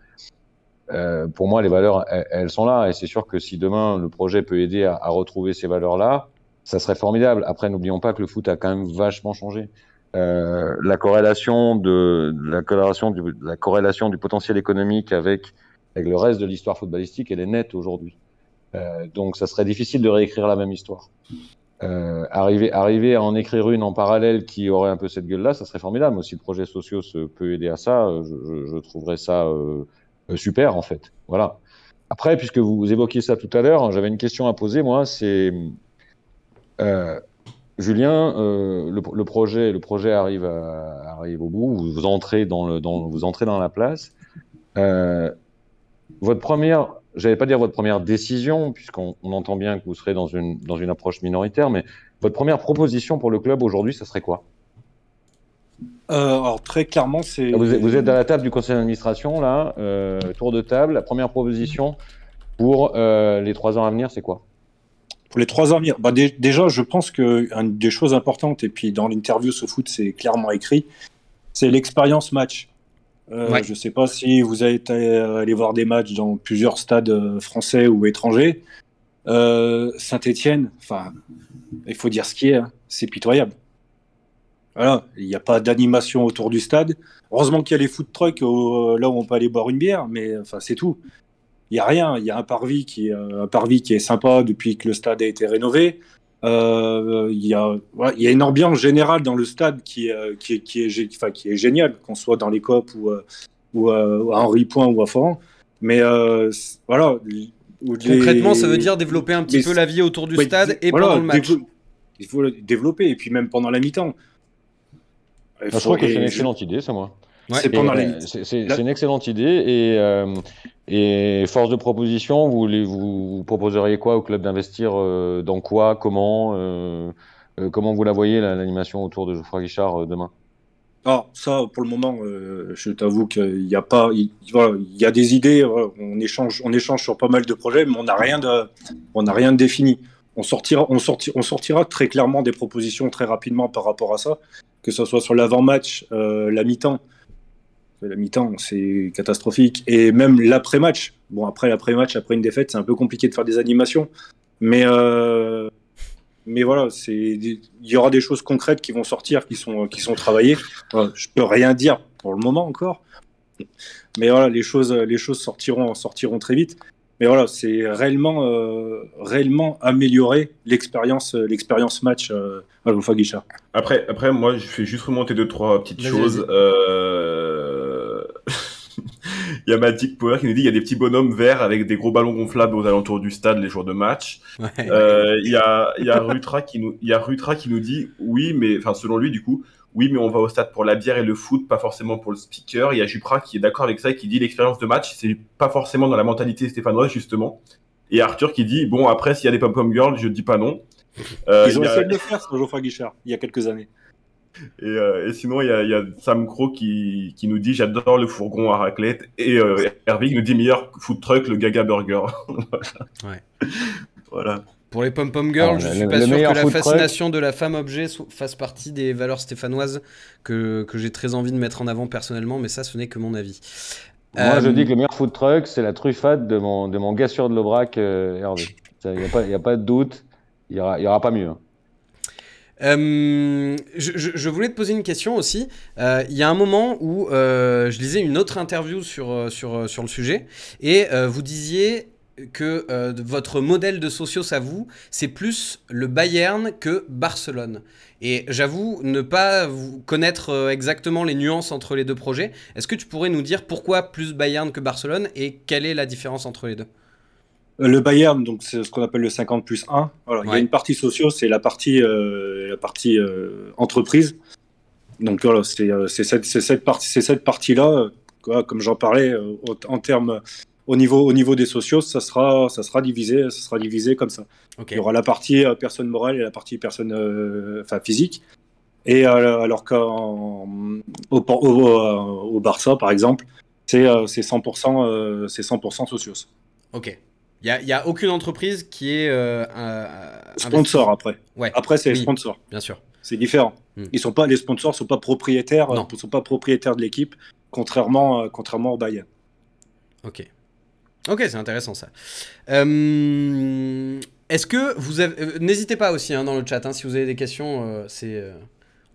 Pour moi, les valeurs, elles sont là, et c'est sûr que si demain le projet peut aider à retrouver ces valeurs-là, ça serait formidable. Après, n'oublions pas que le foot a quand même vachement changé. La corrélation du potentiel économique avec le reste de l'histoire footballistique, elle est nette aujourd'hui. Donc, ça serait difficile de réécrire la même histoire. Arriver à en écrire une en parallèle qui aurait un peu cette gueule-là, ça serait formidable. Si le projet Socios peut aider à ça, je trouverais ça super, en fait. Voilà. Après, puisque vous évoquiez ça tout à l'heure, j'avais une question à poser, moi, c'est... Julien, le projet arrive au bout, vous entrez dans la place. Votre première, j'allais pas dire votre première décision, puisqu'on entend bien que vous serez dans une approche minoritaire, mais votre première proposition pour le club aujourd'hui, ça serait quoi? Alors très clairement, c'est... Vous êtes à la table du conseil d'administration, là, tour de table. La première proposition pour les 3 ans à venir, c'est quoi? Pour les 3 ans à venir, déjà, je pense qu'une des choses importantes, et puis dans l'interview SoFoot, c'est clairement écrit, c'est l'expérience match. Je ne sais pas si vous avez été allé voir des matchs dans plusieurs stades français ou étrangers. Saint-Etienne, il faut dire ce qui est, hein, c'est pitoyable. Voilà, il n'y a pas d'animation autour du stade. Heureusement qu'il y a les food trucks là où on peut aller boire une bière, mais c'est tout. Il n'y a rien. Il y a un parvis qui est sympa depuis que le stade a été rénové. Il y a une ambiance générale dans le stade qui est géniale, qu'on soit dans les COP ou à Henri Point ou à Foran. Mais voilà. Concrètement, ça veut dire développer un petit peu la vie autour du stade et pendant le match. Il faut le développer, et puis même pendant la mi-temps. Je crois que c'est une excellente idée, ça, moi. Ouais. C'est une excellente idée, et force de proposition, vous proposeriez quoi au club d'investir dans quoi, comment vous la voyez, l'animation autour de Geoffroy Guichard demain? Alors ça, pour le moment, je t'avoue qu'il y a pas, il y a des idées, on échange sur pas mal de projets, mais on n'a rien de défini. on sortira très clairement des propositions très rapidement par rapport à ça, que ce soit sur l'avant-match, la mi-temps. La mi-temps, c'est catastrophique. Et même l'après-match. Bon, après l'après-match, après une défaite, c'est un peu compliqué de faire des animations. Mais voilà, il y aura des choses concrètes qui vont sortir, qui sont travaillées. Voilà, je peux rien dire pour le moment encore. Mais voilà, les choses sortiront très vite. Mais voilà, c'est réellement améliorer l'expérience match à Geoffroy Guichard. Après, moi, je fais juste remonter 2-3 petites choses. Il y a Magic Power qui nous dit il y a des petits bonhommes verts avec des gros ballons gonflables aux alentours du stade les jours de match. Ouais. Il y a Rutra qui nous dit oui, mais enfin selon lui du coup, oui, mais on va au stade pour la bière et le foot, pas forcément pour le speaker. Il y a Jupra qui est d'accord avec ça et qui dit l'expérience de match, c'est pas forcément dans la mentalité stéphanoise justement. Et Arthur qui dit bon après s'il y a des pom-pom girls, je dis pas non. Ils ont essayé de le faire sur Geoffroy Guichard il y a quelques années. Et sinon, il y a Sam Crow qui nous dit j'adore le fourgon à raclette. Et Hervé qui nous dit meilleur food truck, le Gaga Burger. Ouais. Voilà. Pour les pom-pom girls, je suis pas sûr que la fascination de la femme objet fasse partie des valeurs stéphanoises que j'ai très envie de mettre en avant personnellement, mais ça, ce n'est que mon avis. Moi, je dis que le meilleur food truck, c'est la truffade de mon gars sûr de l'Aubrac, Hervé. Il n'y a pas de doute, il y aura pas mieux. Hein. Je voulais te poser une question aussi. Il y a un moment où je lisais une autre interview sur le sujet et vous disiez que votre modèle de socios à vous, c'est plus le Bayern que Barcelone. Et j'avoue ne pas connaître exactement les nuances entre les deux projets. Est-ce que tu pourrais nous dire pourquoi plus Bayern que Barcelone et quelle est la différence entre les deux ? Le Bayern, donc c'est ce qu'on appelle le 50+1. Voilà, ouais. Il y a une partie sociaux, c'est la partie entreprise. Donc voilà, c'est cette partie-là, comme j'en parlais, en termes au niveau des sociaux, ça sera divisé comme ça. Okay. Il y aura la partie personne morale et la partie personne physique. Et alors qu'au Barça, par exemple, c'est 100% sociaux. Ok. Il n'y a aucune entreprise qui est sponsor après. Ouais. Après, c'est les sponsors. Bien sûr. C'est différent. Les sponsors ne sont pas propriétaires, de l'équipe, contrairement au Bayern. Ok, c'est intéressant ça. Est-ce que vous avez... N'hésitez pas aussi dans le chat, si vous avez des questions,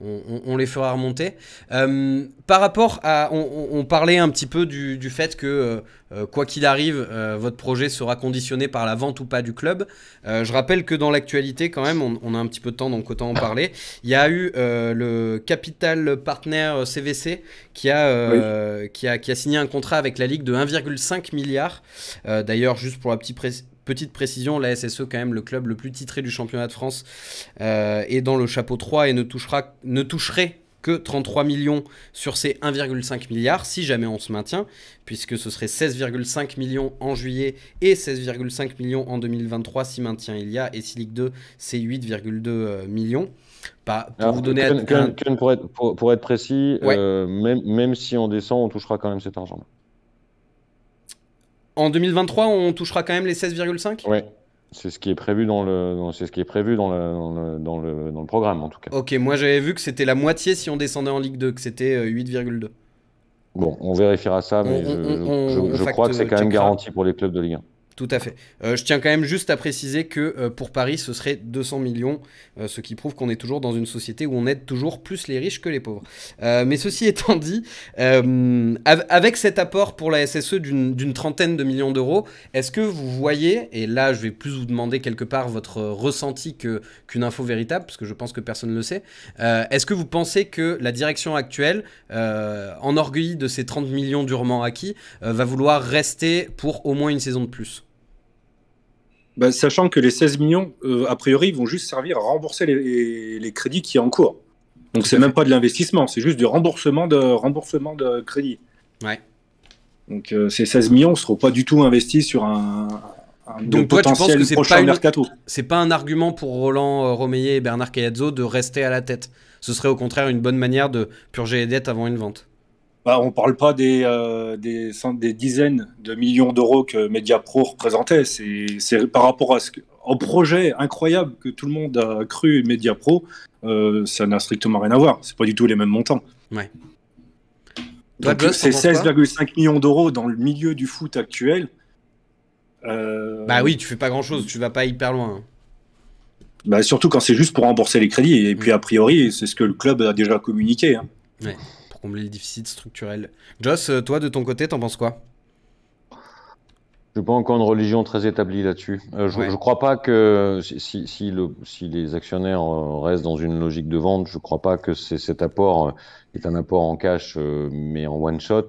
on les fera remonter. Par rapport à... On parlait un petit peu du fait que, quoi qu'il arrive, votre projet sera conditionné par la vente ou pas du club. Je rappelle que dans l'actualité, quand même, on a un petit peu de temps, donc autant en parler. Il y a eu le Capital Partner CVC qui a signé un contrat avec la Ligue de 1,5 milliard. D'ailleurs, juste pour la petite précision, la SSE, quand même, le club le plus titré du championnat de France, est dans le chapeau 3 et ne toucherait que 33 millions sur ces 1,5 milliard si jamais on se maintient, puisque ce serait 16,5 millions en juillet et 16,5 millions en 2023 si maintien il y a, et si Ligue 2, c'est 8,2 millions. Pour vous donner pour être précis, ouais. Même si on descend, on touchera quand même cet argent. En 2023, on touchera quand même les 16,5 ? Ouais, c'est ce qui est prévu dans le programme en tout cas. Ok, moi j'avais vu que c'était la moitié si on descendait en Ligue 2, que c'était 8,2. Bon, on vérifiera ça, mais je crois que c'est quand même garanti pour les clubs de Ligue 1. Tout à fait. Je tiens quand même juste à préciser que pour Paris, ce serait 200 millions, ce qui prouve qu'on est toujours dans une société où on aide toujours plus les riches que les pauvres. Mais ceci étant dit, avec cet apport pour la SSE d'une trentaine de millions d'euros, est-ce que vous voyez, et là je vais plus vous demander quelque part votre ressenti qu'une info véritable, parce que je pense que personne ne le sait, est-ce que vous pensez que la direction actuelle, enorgueillie de ces 30 millions durement acquis, va vouloir rester pour au moins une saison de plus ? Sachant que les 16 millions, a priori, vont juste servir à rembourser les crédits qui sont en cours. Donc, c'est même pas de l'investissement, c'est juste du remboursement de crédit. Ouais. Donc, ces 16 millions ne seront pas du tout investis sur un donc, toi, potentiel prochain mercato. C'est pas un argument pour Roland Romeyer et Bernard Caiazzo de rester à la tête. Ce serait au contraire une bonne manière de purger les dettes avant une vente. On ne parle pas des dizaines de millions d'euros que Mediapro représentait. C'est par rapport à au projet incroyable que tout le monde a cru Mediapro, ça n'a strictement rien à voir. C'est pas du tout les mêmes montants. Ouais. Donc, c'est 16,5 millions d'euros dans le milieu du foot actuel. Bah oui, tu fais pas grand-chose, tu vas pas hyper loin. Bah surtout quand c'est juste pour rembourser les crédits. Et puis a priori, c'est ce que le club a déjà communiqué. Hein. Ouais, pour combler le déficit structurel. Joss, toi de ton côté, t'en penses quoi? Je n'ai pas encore une religion très établie là-dessus. Je ne crois pas que si les actionnaires restent dans une logique de vente, je ne crois pas que cet apport est un apport en cash, mais en one shot,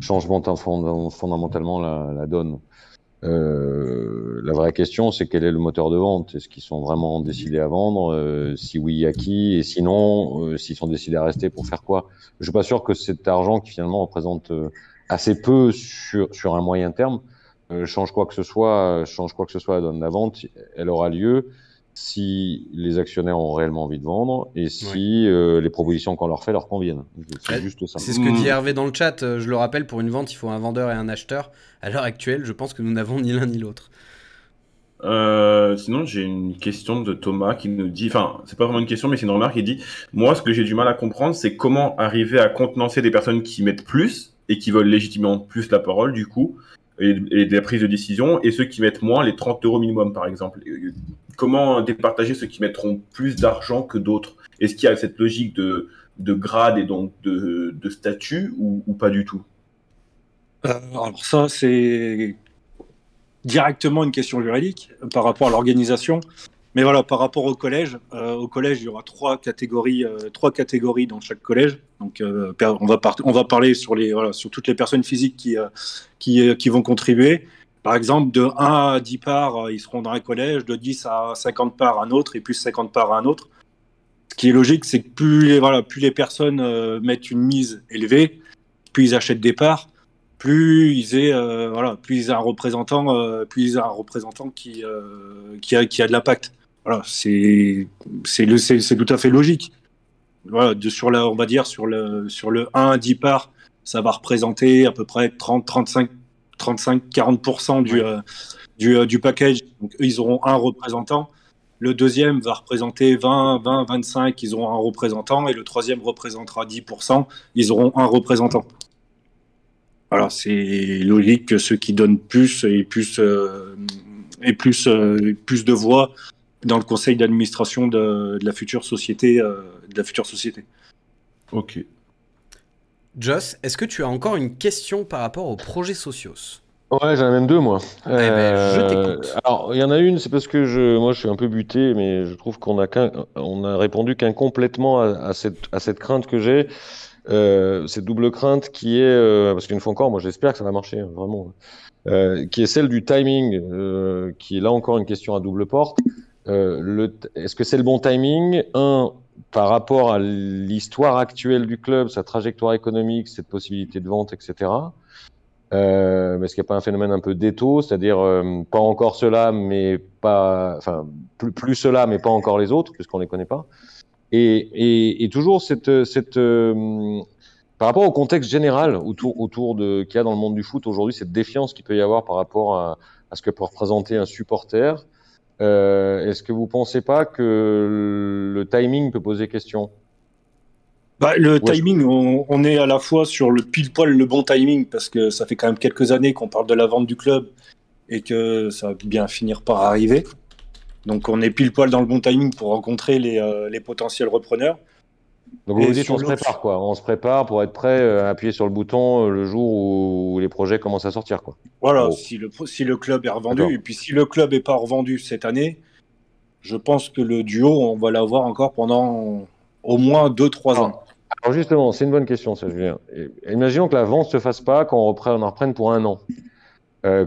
change fondamentalement la donne. La vraie question, c'est quel est le moteur de vente? Est-ce qu'ils sont vraiment décidés à vendre? Si oui, à qui? Et sinon, s'ils sont décidés à rester, pour faire quoi? Je suis pas sûr que cet argent qui finalement représente assez peu sur un moyen terme change quoi que ce soit à la donne. La vente, elle aura lieu si les actionnaires ont réellement envie de vendre et si les propositions qu'on leur fait leur conviennent. C'est juste ça. C'est ce que dit Hervé dans le chat. Je le rappelle, pour une vente, il faut un vendeur et un acheteur. À l'heure actuelle, je pense que nous n'avons ni l'un ni l'autre. Sinon, j'ai une question de Thomas qui nous dit, enfin, c'est pas vraiment une question, mais c'est une remarque. Il dit, moi, ce que j'ai du mal à comprendre, c'est comment arriver à contenancer des personnes qui mettent plus et qui veulent légitimement plus la parole, du coup, et de la prise de décision, et ceux qui mettent moins, les 30 € minimum, par exemple. Comment départager ceux qui mettront plus d'argent que d'autres? Est-ce qu'il y a cette logique de grade et donc de statut ou pas du tout? Alors ça, c'est directement une question juridique par rapport à l'organisation. Mais voilà, par rapport au collège, il y aura trois catégories dans chaque collège. Donc, on va parler sur toutes les personnes physiques qui vont contribuer. Par exemple, de 1 à 10 parts, ils seront dans un collège, de 10 à 50 parts un autre, et plus 50 parts un autre. Ce qui est logique, c'est que plus les personnes mettent une mise élevée, plus ils achètent des parts, plus ils aient un représentant qui a de l'impact. Voilà, c'est tout à fait logique. Voilà, on va dire sur le 1 à 10 parts, ça va représenter à peu près 35-40% du package. Donc eux, ils auront un représentant. Le deuxième va représenter 20-25, ils auront un représentant, et le troisième représentera 10%, ils auront un représentant. Voilà, c'est logique que ceux qui donnent plus aient plus de voix dans le conseil d'administration de la future société. Ok. Joss, est-ce que tu as encore une question par rapport aux projets socios? Ouais, j'en ai même deux, moi. Je t'écoute. Alors, il y en a une, c'est parce que moi, je suis un peu buté, mais je trouve qu'on a répondu qu'incomplètement à cette crainte que j'ai. Cette double crainte qui est, parce qu'une fois encore, moi j'espère que ça va marcher, hein, vraiment, qui est celle du timing, qui est là encore une question à double porte. Est-ce que c'est le bon timing? Par rapport à l'histoire actuelle du club, sa trajectoire économique, cette possibilité de vente, etc. Mais est-ce qu'il n'y a pas un phénomène un peu d'étau, c'est-à-dire pas encore cela, mais pas, enfin plus cela, mais pas encore les autres, puisqu'on les connaît pas. Et toujours par rapport au contexte général autour qu'il y a dans le monde du foot aujourd'hui, cette défiance qu'il peut y avoir par rapport à ce que peut représenter un supporter. Est-ce que vous pensez pas que le timing peut poser question? Timing, on est à la fois sur le pile poil le bon timing, parce que ça fait quand même quelques années qu'on parle de la vente du club et que ça va bien finir par arriver. Donc on est pile poil dans le bon timing pour rencontrer les potentiels repreneurs. Donc vous dites on se prépare, quoi. On se prépare pour être prêt à appuyer sur le bouton le jour où les projets commencent à sortir, quoi. Voilà, si le club est revendu. Et puis si le club n'est pas revendu cette année, je pense que le duo, on va l'avoir encore pendant au moins 2-3 ans. Alors justement, c'est une bonne question, ça, Julien. Imaginons que la vente ne se fasse pas, qu'on en reprenne pour 1 an.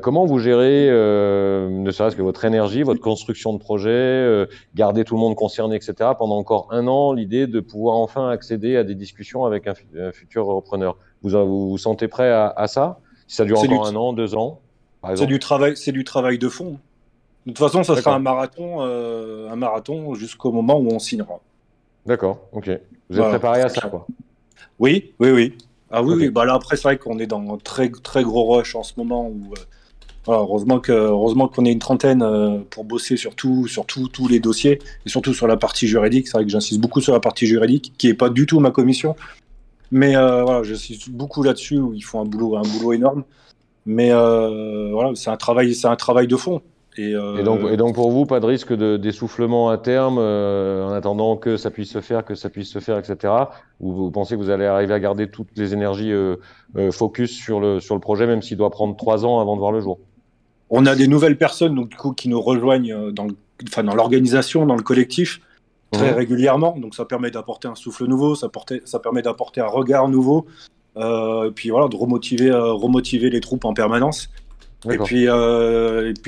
Comment vous gérez, ne serait-ce que votre énergie, votre construction de projet, garder tout le monde concerné, etc., pendant encore 1 an, l'idée de pouvoir enfin accéder à des discussions avec un futur repreneur. Vous vous sentez prêt à ça? Si ça dure encore 1 an, 2 ans, par exemple? C'est du travail de fond. De toute façon, ça sera un marathon jusqu'au moment où on signera. D'accord, ok. Vous êtes préparé à ça, quoi? Oui. Ah oui, okay. Oui. Là, après, c'est vrai qu'on est dans un très, très gros rush en ce moment où Voilà, heureusement qu'on est une trentaine pour bosser sur tous les dossiers et surtout sur la partie juridique. C'est vrai que j'insiste beaucoup sur la partie juridique, qui est pas du tout ma commission, mais voilà, j'insiste beaucoup là-dessus où ils font un boulot énorme. Mais voilà, c'est un travail de fond. Et donc pour vous, pas de risque d'essoufflement à terme en attendant que ça puisse se faire, etc. Ou vous pensez que vous allez arriver à garder toutes les énergies focus sur le projet, même s'il doit prendre 3 ans avant de voir le jour? On a des nouvelles personnes donc, du coup, qui nous rejoignent dans l'organisation, dans le collectif, très régulièrement. Donc ça permet d'apporter un souffle nouveau, ça permet d'apporter un regard nouveau, et puis voilà, de remotiver les troupes en permanence. Et puis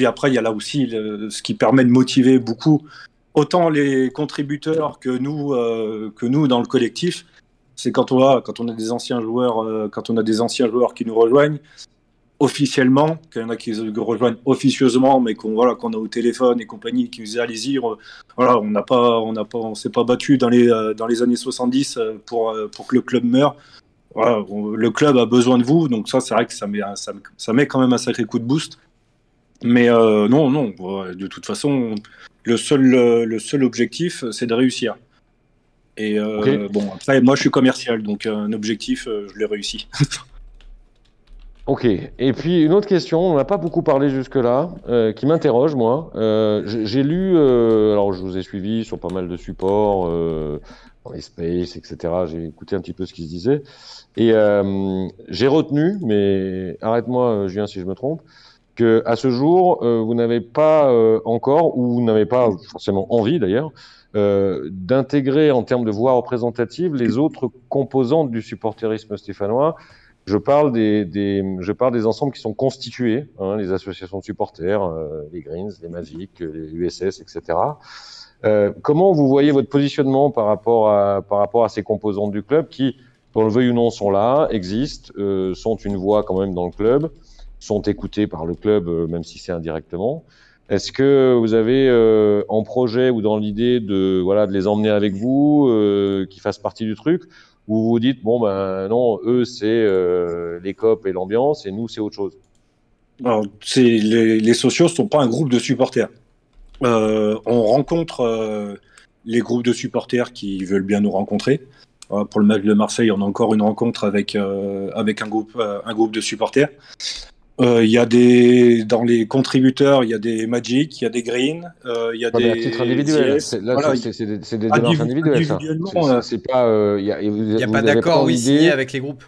après, il y a là aussi ce qui permet de motiver beaucoup, autant les contributeurs que nous dans le collectif. C'est quand on a des anciens joueurs, qui nous rejoignnent officiellement, qu'il y en a qui rejoignent officieusement, mais qu'on a au téléphone et compagnie, qui nous disent allez-y, voilà, on s'est pas battu dans les années 70 pour que le club meure. Voilà, le club a besoin de vous, donc ça, c'est vrai que ça met quand même un sacré coup de boost. Mais non, de toute façon, le seul objectif, c'est de réussir. Et bon, après, moi, je suis commercial, donc un objectif, je l'ai réussi. Ok. Et puis une autre question, on n'a pas beaucoup parlé jusque-là, qui m'interroge moi. J'ai lu, alors je vous ai suivi sur pas mal de supports, dans les spaces, etc. J'ai écouté un petit peu ce qui se disait. Et j'ai retenu, mais arrête-moi Julien si je me trompe, que à ce jour, vous n'avez pas encore, ou vous n'avez pas forcément envie d'ailleurs, d'intégrer en termes de voix représentative les autres composantes du supporterisme stéphanois. Je parle des ensembles qui sont constitués, hein, les associations de supporters, les Greens, les Magic, les USS, etc. Comment vous voyez votre positionnement par rapport à ces composantes du club qui, qu'on le veuille ou non, sont là, existent, sont une voix quand même dans le club, sont écoutées par le club, même si c'est indirectement. Est-ce que vous avez en projet ou dans l'idée de les emmener avec vous, qu'ils fassent partie du truc, ou vous vous dites bon ben non, eux c'est les copes et l'ambiance et nous c'est autre chose? Alors, les socios sont pas un groupe de supporters. On rencontre les groupes de supporters qui veulent bien nous rencontrer. Pour le match de Marseille, on a encore une rencontre avec un groupe de supporters. Il y a dans les contributeurs, il y a des Magic, il y a des Green, il y a des. À titre individuel, c'est des démarches individuelles. C'est pas. Il n'y a pas d'accord signé avec les groupes.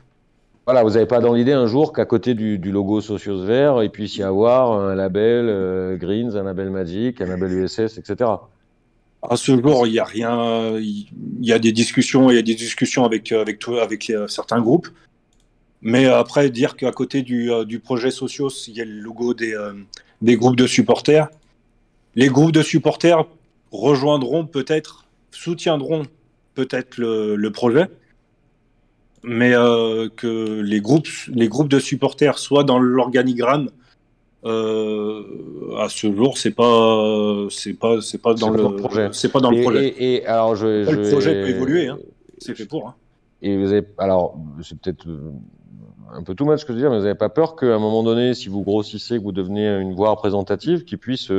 Voilà, vous n'avez pas dans l'idée un jour qu'à côté du logo Socios Vert, il puisse y avoir un label Greens, un label Magic, un label USS, etc. À ce jour, il n'y a rien. Il y a des discussions avec certains groupes. Mais après, dire qu'à côté du projet Socios, il y a le logo des groupes de supporters. Les groupes de supporters soutiendront peut-être le projet, mais que les groupes de supporters soient dans l'organigramme, à ce jour, c'est pas dans le projet. C'est pas dans le projet. Et alors, le projet peut évoluer, hein. C'est fait pour. Hein. Et vous avez, alors, c'est peut-être un peu tout mal ce que je veux dire, mais vous n'avez pas peur qu'à un moment donné, si vous grossissez, que vous devenez une voix représentative, qu'ils puissent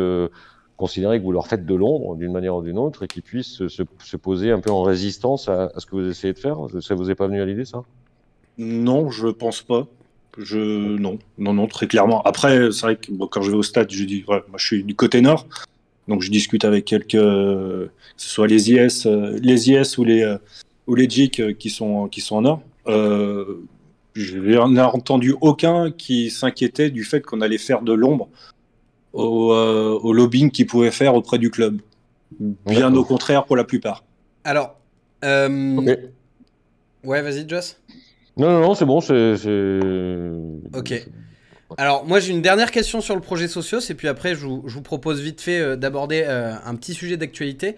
considérer que vous leur faites de l'ombre d'une manière ou d'une autre et qu'ils puissent se poser un peu en résistance à ce que vous essayez de faire? Ça vous est pas venu à l'idée, ça? Non, je pense pas. Non, très clairement. Après, c'est vrai que quand je vais au stade, je dis, moi je suis du côté nord, donc je discute avec que ce soit les IS ou les JIC qui sont en nord. Je n'en ai entendu aucun qui s'inquiétait du fait qu'on allait faire de l'ombre au lobbying qu'ils pouvaient faire auprès du club. Bien au contraire pour la plupart. Alors, ouais, vas-y, Joss. Non, c'est bon, Ok. Alors, moi, j'ai une dernière question sur le projet Socios, et puis après, je vous propose vite fait d'aborder un petit sujet d'actualité.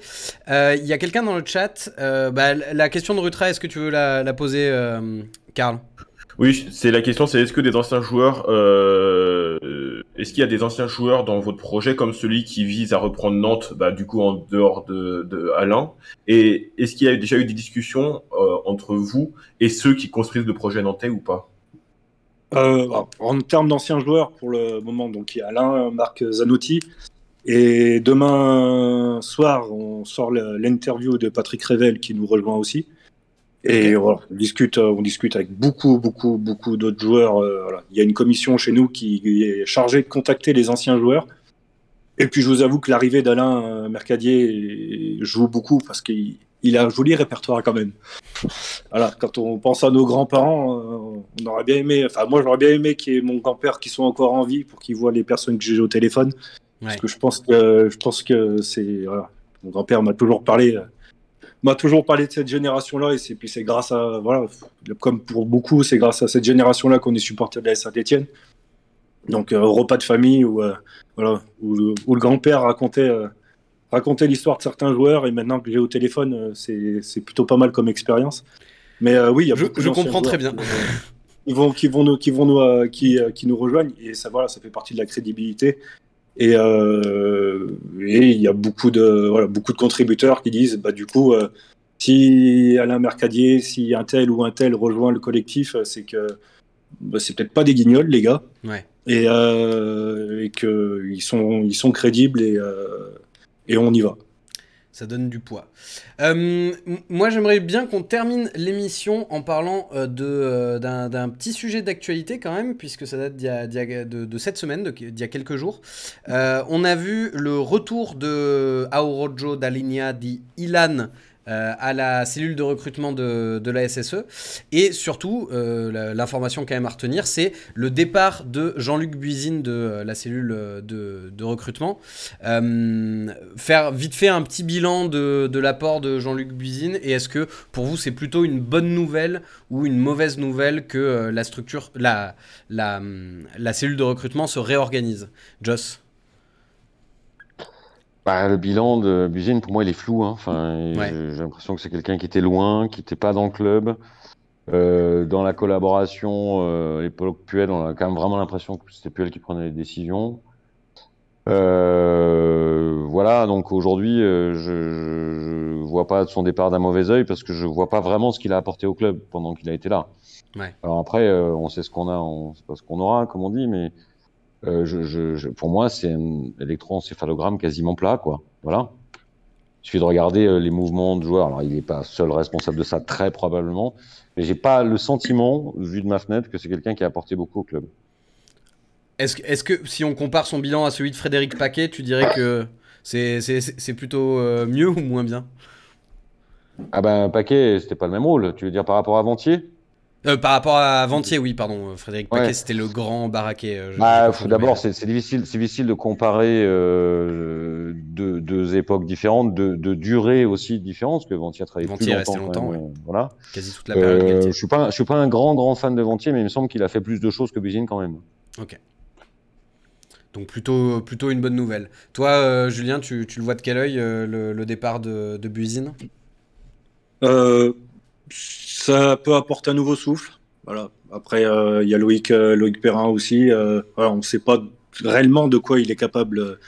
Il y a quelqu'un dans le chat. La question de Rutra, est-ce que tu veux la poser, Karl? Oui, c'est la question, c'est est-ce qu'il y a des anciens joueurs dans votre projet comme celui qui vise à reprendre Nantes, du coup en dehors de Alain, et est-ce qu'il y a déjà eu des discussions entre vous et ceux qui construisent le projet nantais ou pas? En termes d'anciens joueurs, pour le moment, donc il y a Alain, Marc Zanotti. Et demain soir, on sort l'interview de Patrick Revel qui nous rejoint aussi. Et voilà, on discute avec beaucoup d'autres joueurs. Voilà. Il y a une commission chez nous qui est chargée de contacter les anciens joueurs. Et puis je vous avoue que l'arrivée d'Alain Mercadier joue beaucoup parce qu'il a un joli répertoire quand même. Voilà, quand on pense à nos grands-parents, on aurait bien aimé. Enfin, moi j'aurais bien aimé qu'il y ait mon grand-père qui soit encore en vie pour qu'il voit les personnes que j'ai au téléphone. Parce que je pense que c'est voilà, mon grand-père m'a toujours parlé de cette génération-là et puis c'est grâce à voilà, comme pour beaucoup, c'est grâce à cette génération-là qu'on est supporter de la Saint-Étienne. Donc repas de famille où le grand-père racontait l'histoire de certains joueurs et maintenant que j'ai au téléphone, c'est plutôt pas mal comme expérience. Mais oui, il y a beaucoup je comprends très bien. Qui nous rejoignent et ça voilà, ça fait partie de la crédibilité. Et il y a beaucoup de contributeurs qui disent du coup si Alain Mercadier, si un tel ou un tel rejoint le collectif, c'est que c'est peut-être pas des guignols les gars, et qu'ils sont crédibles et on y va. Ça donne du poids. Moi, j'aimerais bien qu'on termine l'émission en parlant d'un petit sujet d'actualité quand même, puisque ça date de cette semaine, d'il y a quelques jours. On a vu le retour de Aorojo Dalinia di Ilan à la cellule de recrutement de la SSE. Et surtout, l'information quand même à retenir, c'est le départ de Jean-Luc Buisine de la cellule de recrutement. Faire vite fait un petit bilan de l'apport de Jean-Luc Buisine. Et est-ce que pour vous, c'est plutôt une bonne nouvelle ou une mauvaise nouvelle que la cellule de recrutement se réorganise? Joss? Le bilan de Buisine, pour moi, il est flou. Hein. Enfin, j'ai l'impression que c'est quelqu'un qui était loin, qui n'était pas dans le club. Dans la collaboration, à l'époque Puel, on a quand même vraiment l'impression que c'était Puel qui prenait les décisions. Voilà, donc aujourd'hui, je vois pas son départ d'un mauvais œil parce que je vois pas vraiment ce qu'il a apporté au club pendant qu'il a été là. Alors après, on sait ce qu'on a, on sait pas ce qu'on aura, comme on dit, mais pour moi, c'est un électroencéphalogramme quasiment plat, quoi. Voilà. Il suffit de regarder les mouvements de joueurs. Alors, il n'est pas seul responsable de ça, très probablement, mais j'ai pas le sentiment, vu de ma fenêtre, que c'est quelqu'un qui a apporté beaucoup au club. Est-ce que si on compare son bilan à celui de Frédéric Paquet, tu dirais que c'est plutôt mieux ou moins bien? Paquet, c'était pas le même rôle. Tu veux dire par rapport à Ventier? Par rapport à Ventier, oui, pardon. Frédéric Paquet, c'était le grand baraquet. D'abord, c'est difficile de comparer deux époques différentes, de durée aussi différente, parce que Ventier a travaillé plus longtemps. Voilà. Quasi toute la période. Je suis pas un grand fan de Ventier, mais il me semble qu'il a fait plus de choses que Buisine quand même. Ok. Donc plutôt une bonne nouvelle. Toi, Julien, tu le vois de quel œil, le départ de Buisine? Ça peut apporter un nouveau souffle. Voilà. Après, il y a Loïc Perrin aussi. On ne sait pas réellement de quoi il est capable.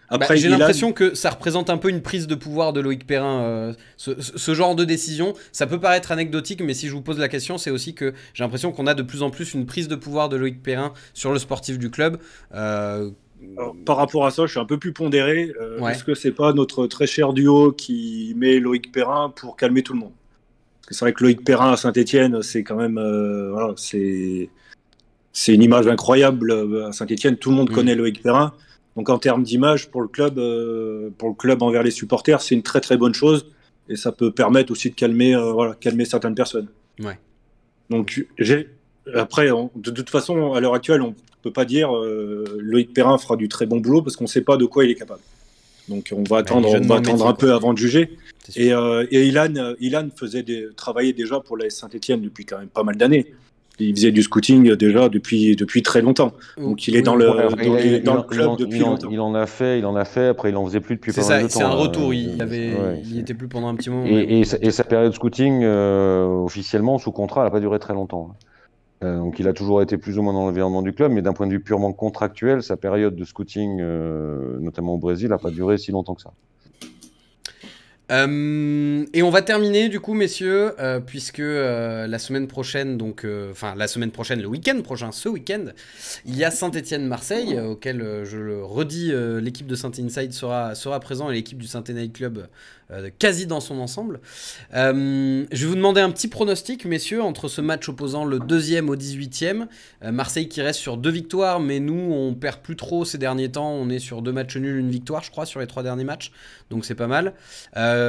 Après, j'ai l'impression que ça représente un peu une prise de pouvoir de Loïc Perrin. Ce genre de décision, ça peut paraître anecdotique, mais si je vous pose la question, c'est aussi que j'ai l'impression qu'on a de plus en plus une prise de pouvoir de Loïc Perrin sur le sportif du club. Alors, par rapport à ça, je suis un peu plus pondéré. Est-ce que c'est pas notre très cher duo qui met Loïc Perrin pour calmer tout le monde? Parce que c'est vrai que Loïc Perrin à Saint-Étienne, c'est quand même c'est une image incroyable à Saint-Étienne. Tout le monde connaît Loïc Perrin. Donc en termes d'image pour le club envers les supporters, c'est une très très bonne chose et ça peut permettre aussi de calmer certaines personnes. Donc après, de toute façon, à l'heure actuelle, on peut pas dire Loïc Perrin fera du très bon boulot parce qu'on sait pas de quoi il est capable. Donc on va attendre un peu avant de juger. Et Ilan travaillait déjà pour la Saint-Étienne depuis quand même pas mal d'années. Il faisait du scouting déjà depuis très longtemps. Donc il est dans le club depuis longtemps. Il en a fait. Après il en faisait plus depuis pas mal de temps. C'est un retour. Il était plus pendant un petit moment. Et sa période scouting officiellement sous contrat, elle n'a pas duré très longtemps. Donc il a toujours été plus ou moins dans l'environnement du club, mais d'un point de vue purement contractuel, sa période de scouting, notamment au Brésil, n'a pas duré si longtemps que ça. Et on va terminer du coup, messieurs, puisque la semaine prochaine, le week-end prochain, ce week-end, il y a Saint-Etienne-Marseille, auquel, je le redis, l'équipe de Saint-Inside sera présent et l'équipe du Saint-Étienne Night Club quasi dans son ensemble. Je vais vous demander un petit pronostic, messieurs, entre ce match opposant le 2e au 18e. Marseille qui reste sur 2 victoires, mais nous, on perd plus trop ces derniers temps. On est sur 2 matchs nuls, 1 victoire, je crois, sur les 3 derniers matchs. Donc c'est pas mal.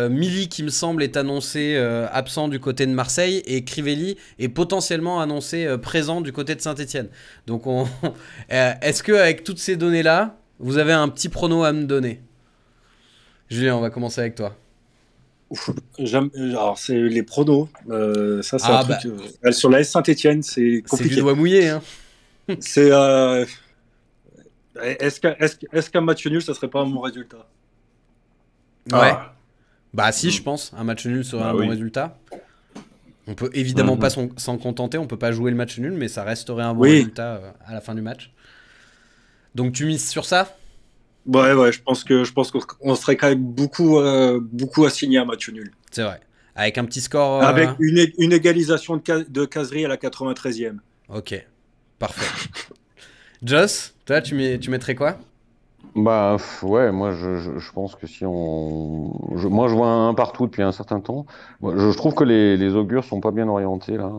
Milik, qui me semble, est annoncé absent du côté de Marseille, et Crivelli est potentiellement annoncé présent du côté de Saint-Etienne. Donc est-ce qu'avec toutes ces données-là, vous avez un petit prono à me donner? Julien, on va commencer avec toi. Alors, c'est les pronos. Ça, c'est un truc. Sur la S Saint-Etienne, c'est compliqué. C'est du doigt mouillé. Hein. C'est. Est-ce qu'un match nul, ça serait pas un bon résultat? Ouais. Bah, si, je pense. Un match nul serait un bon résultat. On peut évidemment pas s'en contenter. On peut pas jouer le match nul, mais ça resterait un bon résultat à la fin du match. Donc, tu mises sur ça? Ouais, je pense qu'on serait quand même beaucoup assigné à un match nul. C'est vrai. Avec un petit score. Avec une égalisation de Casery à la 93e. Ok, parfait. Joss, toi, tu mettrais quoi? Bah ouais, moi je pense que si moi je vois un partout depuis un certain temps. Je trouve que les augures sont pas bien orientés là.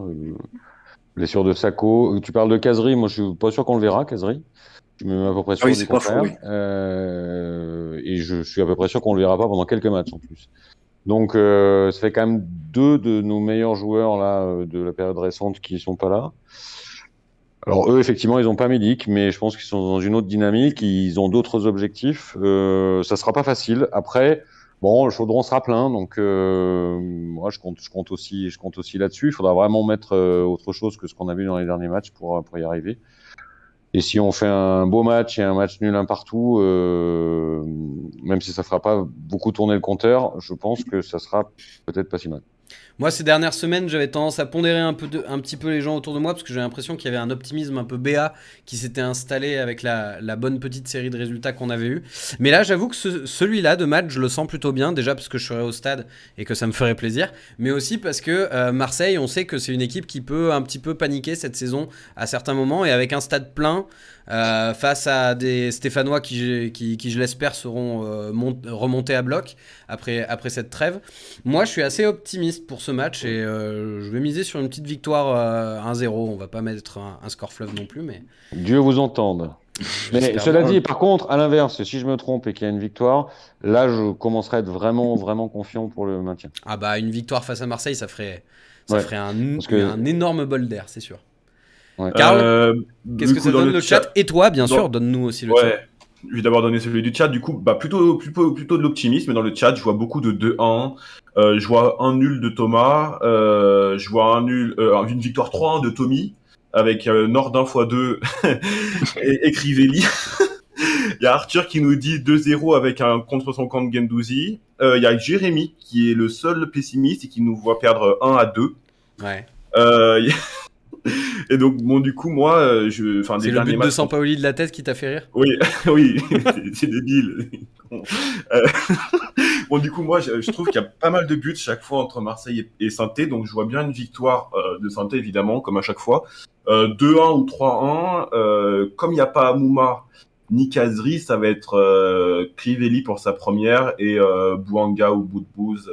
Blessure de Sako. Tu parles de Casery, moi je suis pas sûr qu'on le verra, Casery. Je me mets à peu près sûr du contraire. Et je suis à peu près sûr qu'on le verra pas pendant quelques matchs en plus. Donc ça fait quand même 2 de nos meilleurs joueurs là de la période récente qui sont pas là. Alors eux, effectivement, ils ont pas Milik, mais je pense qu'ils sont dans une autre dynamique, ils ont d'autres objectifs. Ça sera pas facile. Après, bon, le chaudron sera plein, donc moi je compte aussi là-dessus. Il faudra vraiment mettre autre chose que ce qu'on a vu dans les derniers matchs pour y arriver. Et si on fait un beau match et un match nul un partout, même si ça fera pas beaucoup tourner le compteur, je pense que ça sera peut-être pas si mal. Moi, ces dernières semaines, j'avais tendance à pondérer un petit peu les gens autour de moi, parce que j'ai l'impression qu'il y avait un optimisme un peu béat qui s'était installé avec la bonne petite série de résultats qu'on avait eu. Mais là, j'avoue que celui-là de match, je le sens plutôt bien, déjà parce que je serai au stade et que ça me ferait plaisir, mais aussi parce que Marseille, on sait que c'est une équipe qui peut un petit peu paniquer cette saison à certains moments, et avec un stade plein, face à des Stéphanois qui je l'espère, seront remontés à bloc après cette trêve. Moi, je suis assez optimiste pour ce match, et je vais miser sur une petite victoire 1-0. On va pas mettre un score fleuve non plus, mais... Dieu vous entende. Mais cela dit, par contre, à l'inverse, si je me trompe et qu'il y a une victoire, là, je commencerai à être vraiment, vraiment confiant pour le maintien. Ah bah, une victoire face à Marseille, ça ferait un énorme bol d'air, c'est sûr. Ouais. Karl, qu'est-ce que ça donne le chat? Et toi, bien sûr, donne-nous aussi le chat. Je vais d'abord donner celui du chat. Du coup, plutôt de l'optimisme dans le chat. Je vois beaucoup de 2-1. Je vois un nul de Thomas. Je vois une victoire 3-1 de Tommy avec Nordin x2 et Crivelli. Il y a Arthur qui nous dit 2-0 avec un contre son camp de Guendouzi. Il y a Jérémy qui est le seul pessimiste et qui nous voit perdre 1-2. Ouais. Et donc, bon, du coup, moi, c'est le but de Sampaoli de la tête qui t'a fait rire? Oui, c'est débile. Bon, du coup, moi, je trouve qu'il y a pas mal de buts chaque fois entre Marseille et Saint-Étienne, donc je vois bien une victoire de Saint-Étienne, évidemment, comme à chaque fois. 2-1 ou 3-1. Comme il n'y a pas Amouma ni Casery, ça va être Crivelli pour sa première et Bouanga ou Boudbouz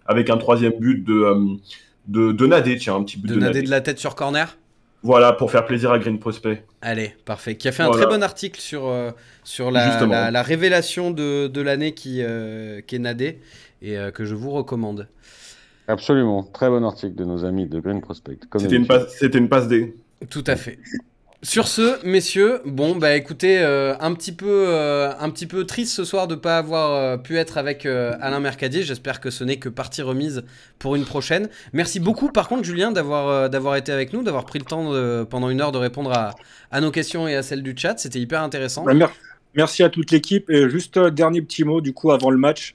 avec un 3e but de Nadé, tiens, un petit but de Nadé de la tête sur corner. Voilà, pour faire plaisir à Green Prospect. Allez, parfait. Qui a fait un très bon article sur la révélation de l'année qui est Nadé, et que je vous recommande. Absolument, très bon article de nos amis de Green Prospect. C'était une passe D. Tout à fait. Sur ce, messieurs, bon bah écoutez, un petit peu triste ce soir de ne pas avoir pu être avec Alain Mercadier. J'espère que ce n'est que partie remise pour une prochaine. Merci beaucoup par contre Julien d'avoir été avec nous, d'avoir pris le temps pendant 1 heure de répondre à nos questions et à celles du chat. C'était hyper intéressant. Merci à toute l'équipe. Et juste dernier petit mot du coup avant le match.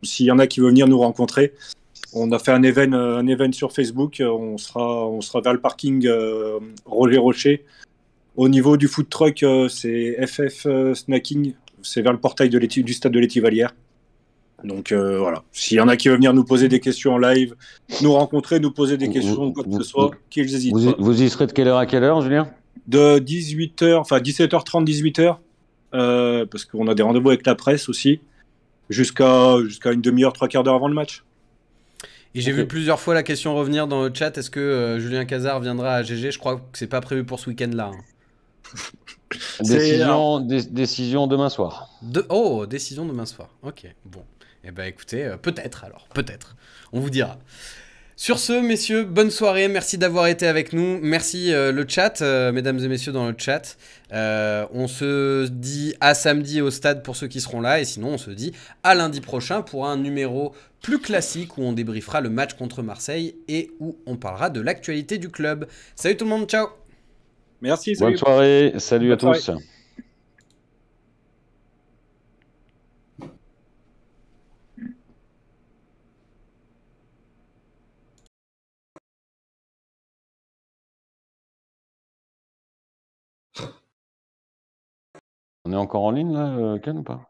S'il y en a qui veulent venir nous rencontrer, on a fait un event sur Facebook. On sera vers le parking Roger Rocher. Au niveau du food truck, c'est FF Snacking. C'est vers le portail du stade de l'Étivalière. Donc voilà, s'il y en a qui veulent venir nous poser des questions en live, nous rencontrer, nous poser des questions, quoi que ce soit, qu'ils hésitent pas. Vous y serez de quelle heure à quelle heure, Julien? De 18h, enfin 17h30, 18h, parce qu'on a des rendez-vous avec la presse aussi, jusqu'à une demi-heure, trois quarts d'heure avant le match. Et j'ai vu plusieurs fois la question revenir dans le chat, est-ce que Julien Cazard viendra à GG? Je crois que c'est pas prévu pour ce week-end-là. Décision demain soir. Décision demain soir. Ok, bon. Eh ben écoutez, peut-être alors, peut-être. On vous dira. Sur ce, messieurs, bonne soirée. Merci d'avoir été avec nous. Merci le chat, mesdames et messieurs dans le chat. On se dit à samedi au stade pour ceux qui seront là. Et sinon, on se dit à lundi prochain pour un numéro plus classique où on débriefera le match contre Marseille et où on parlera de l'actualité du club. Salut tout le monde, ciao. Merci, salut. Bonne soirée, salut à tous. On est encore en ligne là, Ken, ou pas?